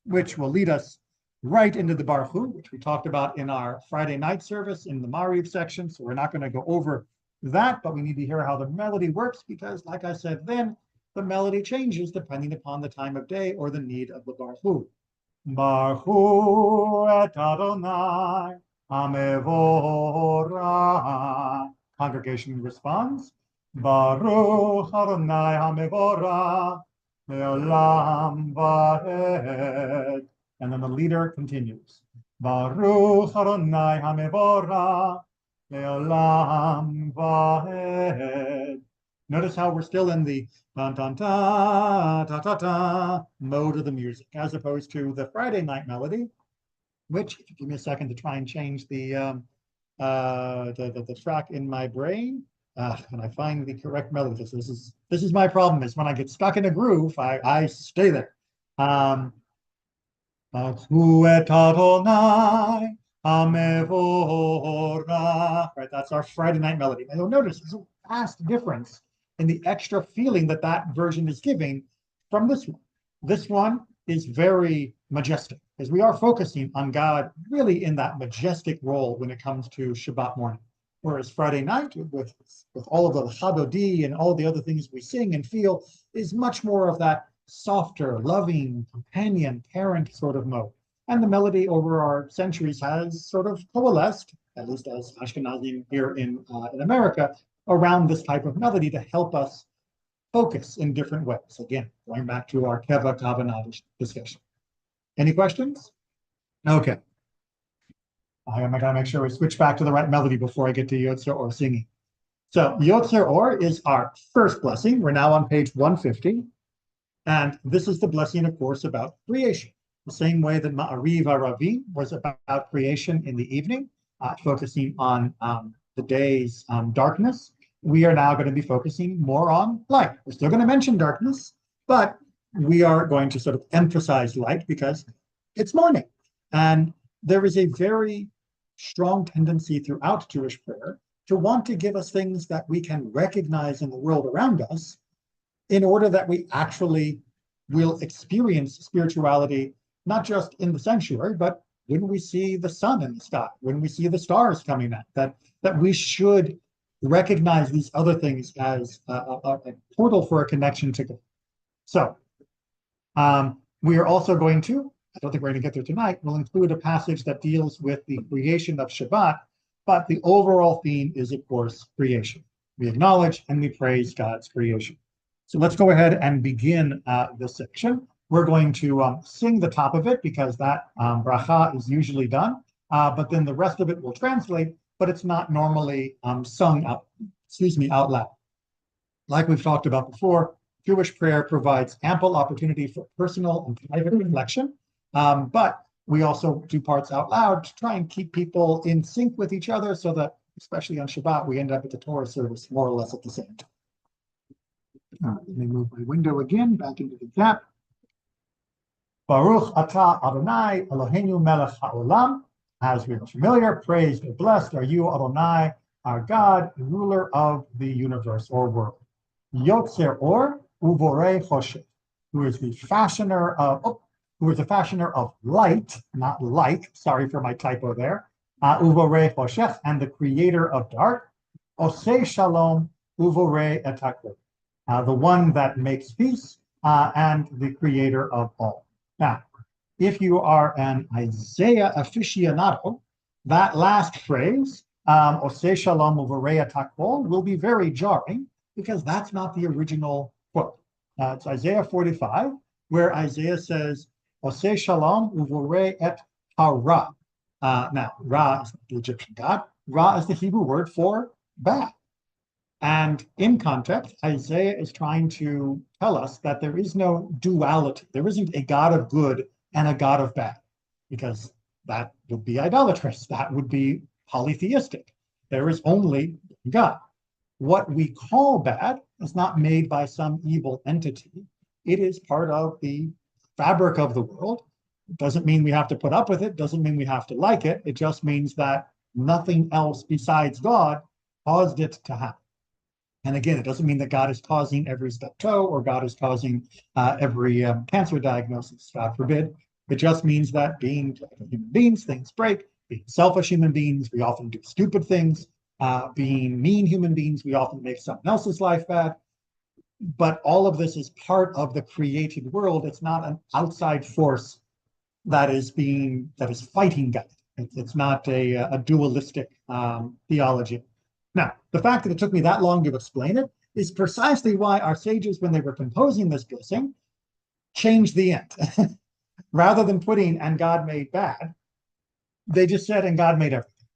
Which will lead us right into the Baruch Hu, which we talked about in our Friday night service in the Mariv section. So we're not going to go over that, but we need to hear how the melody works because, like I said then, the melody changes depending upon the time of day or the need of the Baruch Hu. Baruch Hu et Adonai Hamevorah. Congregation responds, Baruch Adonai Hamevorah Le'olam Va'ed. And then the leader continues. Baruch Adonai HaMevorah Le'olam Va'ed. Notice how we're still in the ta ta ta ta ta ta mode of the music, as opposed to the Friday night melody, which, if you give me a second to try and change the track in my brain, and I find the correct melody. This is my problem. Is when I get stuck in a groove, I stay there. Right, that's our Friday night melody. And you'll notice there's a vast difference in the extra feeling that version is giving from this one. This one is very majestic, because we are focusing on God really in that majestic role when it comes to Shabbat morning. Whereas Friday night, with all of the Chadodi and all the other things we sing and feel, is much more of that softer, loving, companion, parent sort of mode. And the melody over our centuries has sort of coalesced, at least as Ashkenazim here in America, around this type of melody to help us focus in different ways. Again, going back to our Keva Kavanah discussion. Any questions? Okay. I gotta make sure we switch back to the right melody before I get to Yotzer Or singing. So Yotzer Or is our first blessing. We're now on page 150. And this is the blessing, of course, about creation. The same way that Ma'ariv Aravi was about creation in the evening, focusing on the day's darkness. We are now going to be focusing more on light. We're still going to mention darkness, but we are going to sort of emphasize light because it's morning. And there is a very strong tendency throughout Jewish prayer to want to give us things that we can recognize in the world around us, in order that we actually will experience spirituality, not just in the sanctuary, but when we see the sun in the sky, when we see the stars coming out, that we should recognize these other things as a portal for a connection to God. So we are also going to, I don't think we're going to get there tonight, we'll include a passage that deals with the creation of Shabbat, but the overall theme is, of course, creation. We acknowledge and we praise God's creation. So let's go ahead and begin this section. We're going to sing the top of it because that bracha is usually done, but then the rest of it will translate, but it's not normally sung out loud. Like we've talked about before, Jewish prayer provides ample opportunity for personal and private reflection, but we also do parts out loud to try and keep people in sync with each other so that, especially on Shabbat, we end up at the Torah service more or less at the same time. Let me move my window again back into the gap. Baruch atah Adonai Eloheinu melech haolam. As we are familiar, praised or blessed are you, Adonai, our God, ruler of the universe or world. Yotzer or uvorei choshech, who is the fashioner of light, not light. Sorry for my typo there. Uvorei choshech, and the creator of dark. Osei shalom uvorei et hakol, the one that makes peace and the creator of all. Now, if you are an Isaiah aficionado, that last phrase, Osei shalom uvorei et hakol, will be very jarring because that's not the original quote. It's Isaiah 45, where Isaiah says, Osei shalom uvorei et hara. Now, Ra is the Egyptian god. Ra is the Hebrew word for bad. And in context, Isaiah is trying to tell us that there is no duality. There isn't a God of good and a God of bad, because that would be idolatrous. That would be polytheistic. There is only God. What we call bad is not made by some evil entity. It is part of the fabric of the world. It doesn't mean we have to put up with it, doesn't mean we have to like it. It just means that nothing else besides God caused it to happen. And again, it doesn't mean that God is causing every stubbed toe or God is causing every cancer diagnosis, God forbid. It just means that being human beings, things break. Being selfish human beings, we often do stupid things. Being mean human beings, we often make someone else's life bad. But all of this is part of the created world. It's not an outside force that is fighting God. It's not a dualistic theology. Now, the fact that it took me that long to explain it is precisely why our sages, when they were composing this blessing, changed the end. Rather than putting "and God made bad," they just said "and God made everything,"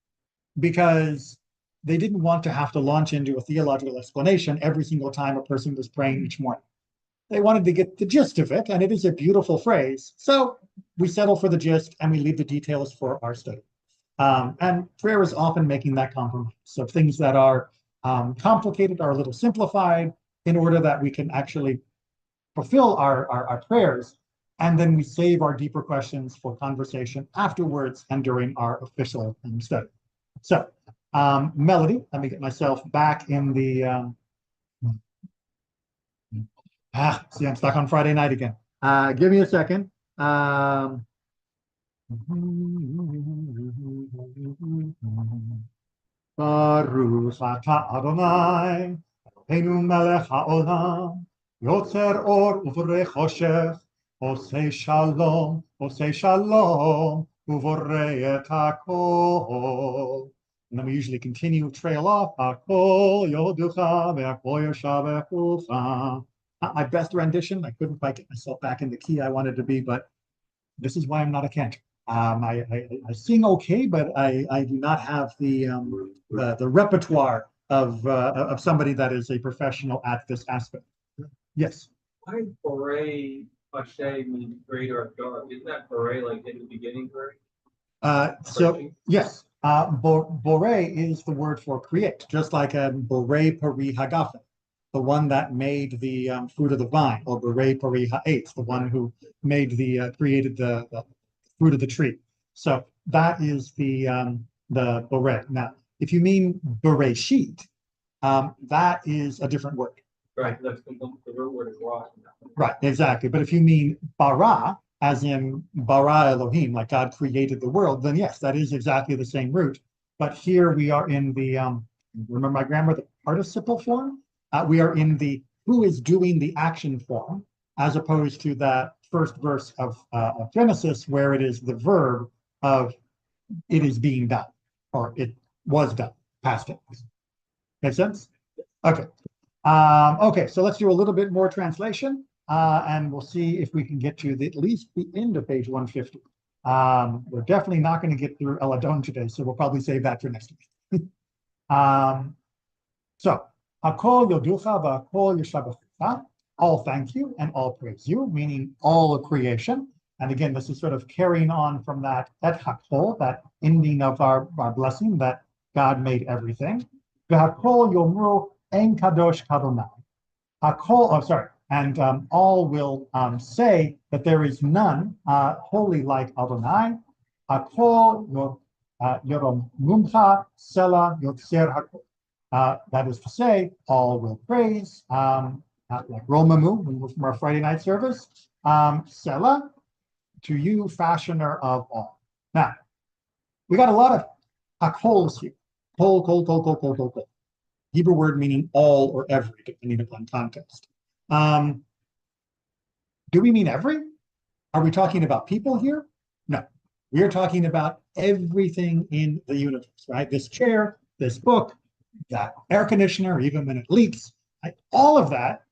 because they didn't want to have to launch into a theological explanation every single time a person was praying each morning. They wanted to get the gist of it, and it is a beautiful phrase. So we settle for the gist and we leave the details for our study. And prayer is often making that compromise. So things that are complicated are a little simplified in order that we can actually fulfill our prayers. And then we save our deeper questions for conversation afterwards and during our official study. So, Melody, let me get myself back in the. See, I'm stuck on Friday night again. Give me a second. Baruch atah Adonai, Eloheinu melech haolam, Yotzer or uvorei choshech, Osei shalom uvorei et hakol. And then we usually continue, trail off. Hakol yoducha ve'hakol yoshavechucha. Not my best rendition. I couldn't quite get myself back in the key I wanted to be, but this is why I'm not a cantor. I sing okay, but I do not have the repertoire of somebody that is a professional at this aspect. Yes. Why does Borei Hashem mean greater of God? Isn't that Borei like in the beginning, right? So yes, Borei is the word for create, just like Borei Pari Hagafen, the one that made the fruit of the vine, or Borei Pari Ha'etz, the one who made created the fruit of the tree. So that is the Borei. Now, if you mean Bereshit, that is a different word. Right, that's the root word is rock. Right, exactly. But if you mean bara, as in bara Elohim, like God created the world, then yes, that is exactly the same root. But here we are in the, remember my grammar, the participle form? We are in the who is doing the action form, as opposed to that first verse of Genesis, where it is the verb of it is being done, or it was done, past tense. Make sense? Okay. Okay, so let's do a little bit more translation, and we'll see if we can get to at least the end of page 150. We're definitely not going to get through Eladon today, so we'll probably save that for next week. So, Hakol yoducha v'hakol yishabechucha, all thank you and all praise you, meaning all of creation. And again, this is sort of carrying on from that et hakol, that ending of our blessing, that God made everything. V'hakol yomru En kadosh kadonai. and all will say that there is none holy like Adonai. Hakol Yorom Mumcha Sela Yotzer Hakol. That is to say, all will praise, like Romamu from our Friday night service, Sela, to you, fashioner of all. Now, we got a lot of hakols here. Kol. Hebrew word meaning all or every, depending upon context. Do we mean every? Are we talking about people here? No. We are talking about everything in the universe, right? This chair, this book, that air conditioner, even when it leaks, right? All of that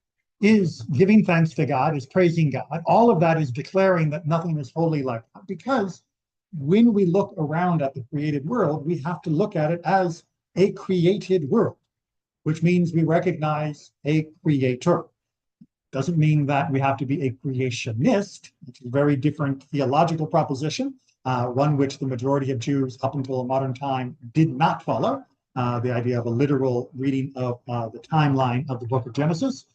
is giving thanks to God, is praising God. All of that is declaring that nothing is holy like God, because when we look around at the created world, we have to look at it as a created world, which means we recognize a creator. Doesn't mean that we have to be a creationist. It's a very different theological proposition, one which the majority of Jews up until a modern time did not follow, the idea of a literal reading of the timeline of the book of Genesis,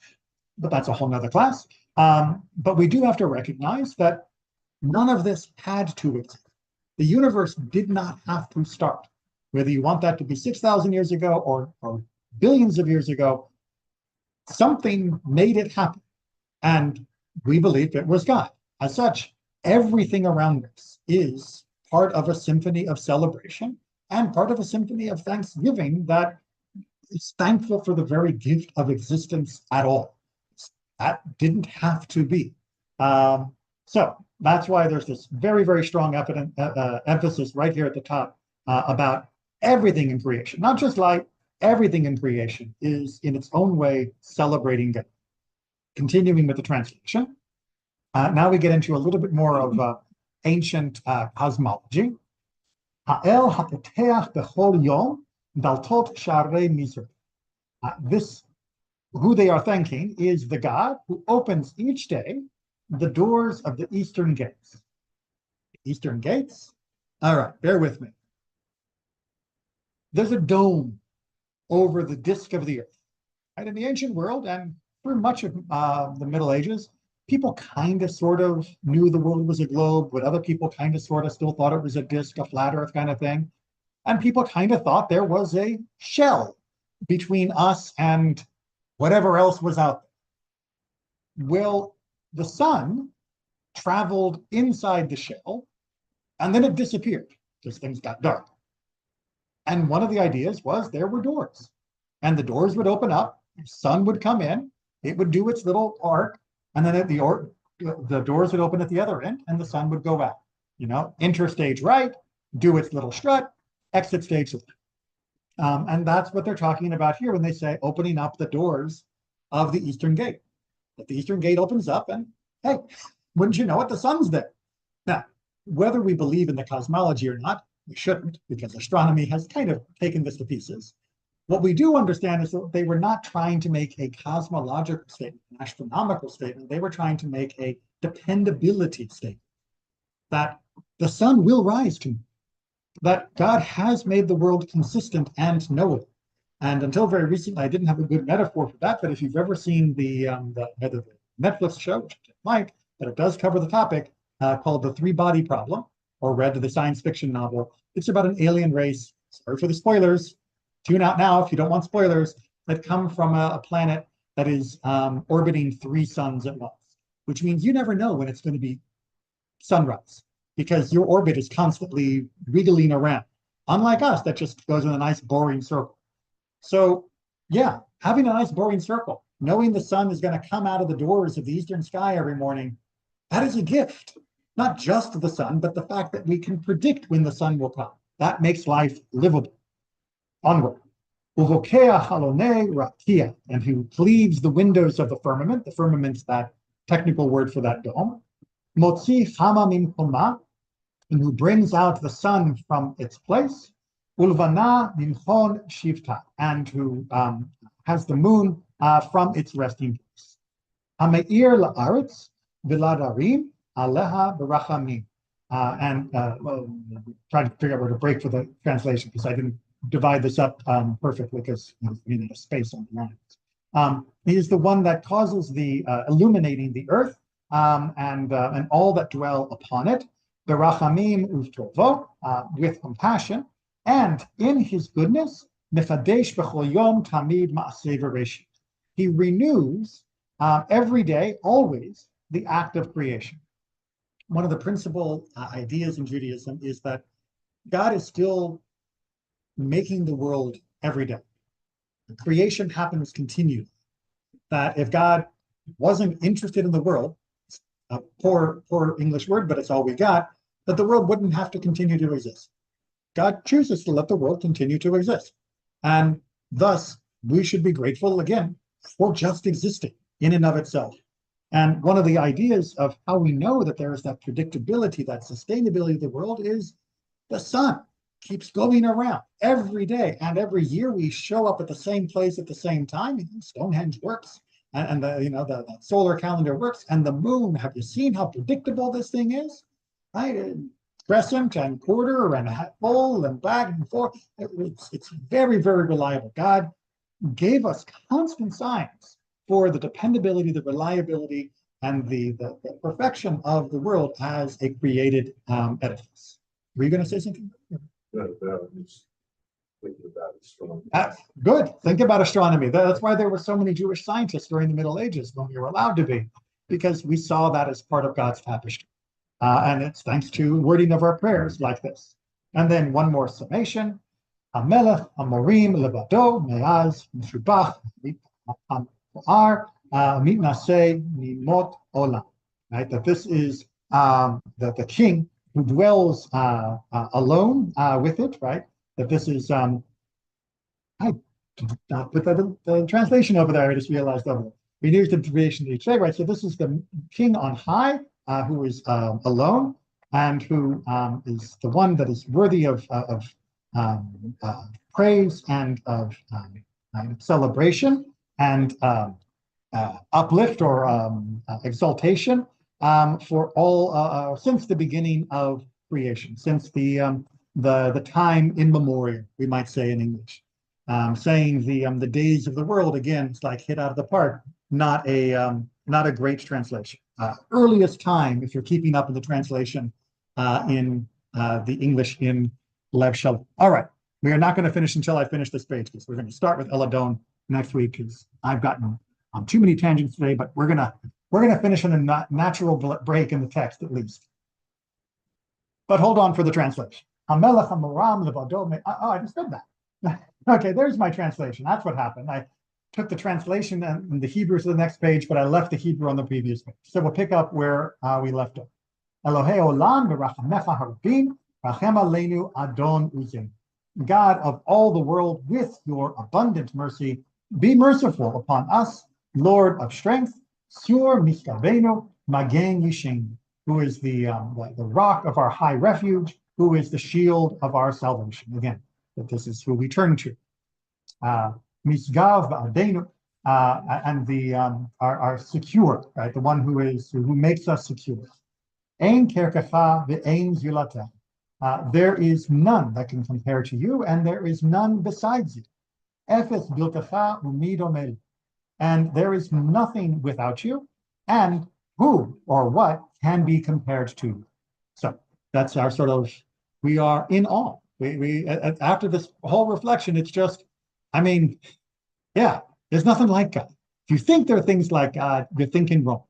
but that's a whole nother class. But we do have to recognize that none of this had to exist. The universe did not have to start. Whether you want that to be 6,000 years ago or billions of years ago, something made it happen. And we believe it was God. As such, everything around us is part of a symphony of celebration and part of a symphony of thanksgiving that is thankful for the very gift of existence at all. That didn't have to be. So that's why there's this very, very strong emphasis right here at the top about everything in creation, not just light, everything in creation is in its own way celebrating God. Continuing with the translation, now we get into a little bit more of ancient cosmology. Ha'el ha'poteach bechol yom daltot sharei Mizrach. This, who they are thanking, is the God who opens each day the doors of the eastern gates. Eastern gates? All right, bear with me. There's a dome over the disk of the earth. And in the ancient world, and for much of the Middle Ages, people kind of sort of knew the world was a globe, but other people kind of sort of still thought it was a disk, a flat earth kind of thing. And people kind of thought there was a shell between us and whatever else was out there. Well, the sun traveled inside the shell, and then it disappeared because things got dark. And one of the ideas was there were doors, and the doors would open up, the sun would come in, it would do its little arc, and then the doors would open at the other end, and the sun would go out. You know, enter stage right, do its little strut, exit stage left. And that's what they're talking about here when they say opening up the doors of the eastern gate. That the eastern gate opens up, and hey, wouldn't you know it, the sun's there. Now, whether we believe in the cosmology or not, we shouldn't, because astronomy has kind of taken this to pieces. What we do understand is that they were not trying to make a cosmological statement, an astronomical statement. They were trying to make a dependability statement, that the sun will rise tomorrow, that God has made the world consistent and knowable. And until very recently, I didn't have a good metaphor for that, but if you've ever seen the Netflix show, which I didn't like, but it does cover the topic, called The Three-Body Problem, or read the science fiction novel, it's about an alien race, sorry for the spoilers, tune out now if you don't want spoilers, that come from a planet that is orbiting 3 suns at once, which means you never know when it's going to be sunrise, because your orbit is constantly wiggling around, unlike us that just goes in a nice boring circle. So yeah, having a nice boring circle, knowing the sun is going to come out of the doors of the eastern sky every morning, that is a gift. Not just the sun, but the fact that we can predict when the sun will come. That makes life livable. Onward. Uvokea halone rakia, and who cleaves the windows of the firmament's that technical word for that dome. Motzi chama mimchoma, and who brings out the sun from its place. Ulvana mimchon shivta, and who has the moon from its resting place. Hameir la'aretz viladarim aleha barachamim. And trying to figure out where to break for the translation, because I didn't divide this up perfectly, because I mean, there's a space on the lines. He is the one that causes the illuminating the earth and all that dwell upon it. Berachamim uvtovo, with compassion, and in his goodness, mechadesh b'chol yom tamid ma'aseh v'reshit. He renews every day, always, the act of creation. One of the principal ideas in Judaism is that God is still making the world every day. The creation happens continually. That if God wasn't interested in the world, a poor English word, but it's all we got, that the world wouldn't have to continue to exist. God chooses to let the world continue to exist. And thus, we should be grateful again for just existing in and of itself. And one of the ideas of how we know that there is that predictability, that sustainability of the world is the sun keeps going around every day. And every year we show up at the same place at the same time. Stonehenge works. And the solar calendar works. And the moon, have you seen how predictable this thing is? Right? Crescent and quarter and full and back and forth. It's very, very reliable. God gave us constant signs for the dependability, the reliability, and the perfection of the world as a created edifice. Were you going to say something? Thinking about astronomy. Good. Think about astronomy. That's why there were so many Jewish scientists during the Middle Ages when we were allowed to be, because we saw that as part of God's tapestry. And it's thanks to wording of our prayers like this. And then one more summation. Hamelech Amorim Levado Meaz Meshubach Ar Mitnaseh Mimot Olam. Right? That this is the king who dwells alone with it, right? That this is I put the translation over there. I just realized over there. We used the creation each day, right? So this is the king on high who is alone and who is the one that is worthy of praise and of celebration and uplift or exaltation for all since the beginning of creation, since the time immemorial, we might say in English. Saying the days of the world again, it's like hit out of the park. Not a great translation. Earliest time, if you're keeping up in the translation in the English in Lev Shalom. All right, we are not going to finish until I finish this page, because we're going to start with Eladon next week, because I've gotten on too many tangents today. But we're gonna finish in a natural break in the text at least. But hold on for the translation. Hamelech Hamoram Levado. Oh, I just said that. Okay, there's my translation. That's what happened. I took the translation and the Hebrew to the next page, but I left the Hebrew on the previous page. So we'll pick up where we left off. Elohei olam v'rachamecha harabim, rachem aleinu adon uzim. God of all the world, with your abundant mercy, be merciful upon us, Lord of strength, sur miskavenu, magen yishenu, who is the rock of our high refuge, who is the shield of our salvation. Again, that this is who we turn to. Misgav ba'adenu, and the our secure, right? The one who makes us secure. Ein kerkecha ve'ein zilata. There is none that can compare to you, and there is none besides you. Efes biltecha umidomel. And there is nothing without you, and who or what can be compared to you. So that's our sort of, we are in awe. We after this whole reflection, it's just, I mean, yeah, there's nothing like God. If you think there are things like God, you're thinking wrong.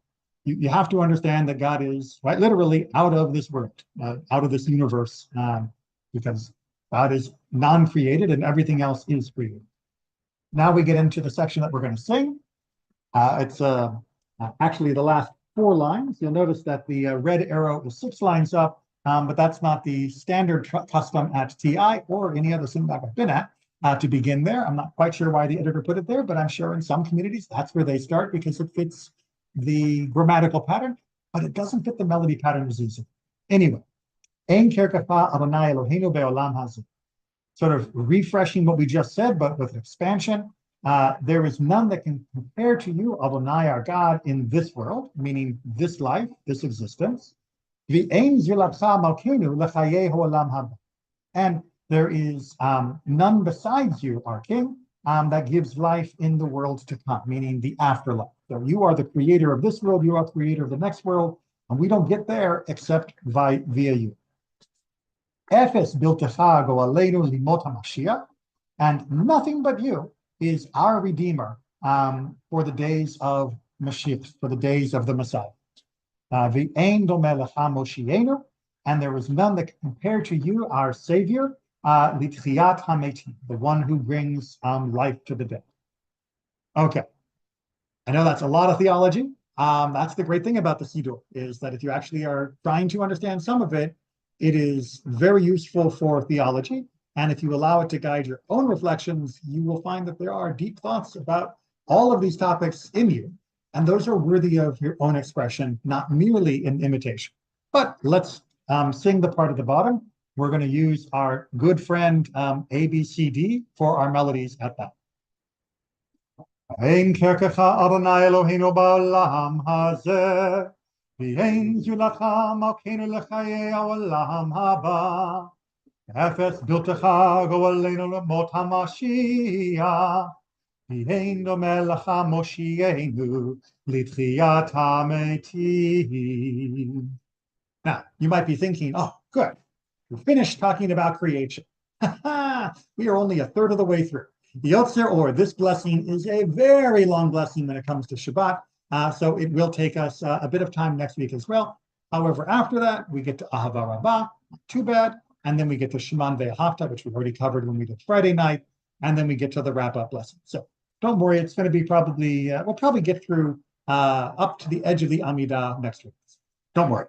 You have to understand that God is, right, literally out of this world, out of this universe, because God is non-created and everything else is created. Now we get into the section that we're going to sing. It's actually the last 4 lines. You'll notice that the red arrow is 6 lines up, but that's not the standard custom at TI or any other synagogue I've been at to begin there. I'm not quite sure why the editor put it there, but I'm sure in some communities that's where they start because it fits the grammatical pattern, but it doesn't fit the melody pattern as easy. Anyway, Ein kerkefa Adonai Eloheinu be'olam hazeh. Sort of refreshing what we just said, but with expansion. There is none that can compare to you, Adonai, our God, in this world, meaning this life, this existence. V'ein zilatcha malkeinu lechayei ha'olam haba. And there is none besides you, our King, that gives life in the world to come, meaning the afterlife. So you are the creator of this world, you are creator of the next world, and we don't get there except via you. Efes biltecha go aleinu limot hamashiach, and nothing but you is our redeemer for the days of Mashiach, for the days of the Messiah. V'ein domeh lecha Moshienu, and there is none that can compare to you, our Savior, litchiyat hametim, the one who brings life to the dead. Okay, I know that's a lot of theology. That's the great thing about the Siddur, is that if you actually are trying to understand some of it, it is very useful for theology. And if you allow it to guide your own reflections, you will find that there are deep thoughts about all of these topics in you. And those are worthy of your own expression, not merely an imitation. But let's sing the part at the bottom. We're going to use our good friend ABCD for our melodies at that. Ein kerkecha Adonai Eloheinu ba'olam hazeh, v'ein zulacha malkeinu l'chayei ha'olam haba. Efes biltecha go aleinu lemot hamashiach, v'ein domeh lecha Moshienu litchiyat hametim. Now, you might be thinking, oh, good, we're finished talking about creation. We are only a third of the way through. The Yotzer, or this blessing, is a very long blessing when it comes to Shabbat, so it will take us a bit of time next week as well. However, after that, we get to Ahava Rabbah, not too bad, and then we get to Sheman Ve'ahavta, which we already covered when we did Friday night, and then we get to the wrap-up blessing. So don't worry, it's going to be probably, we'll probably get through up to the edge of the Amidah next week. Don't worry.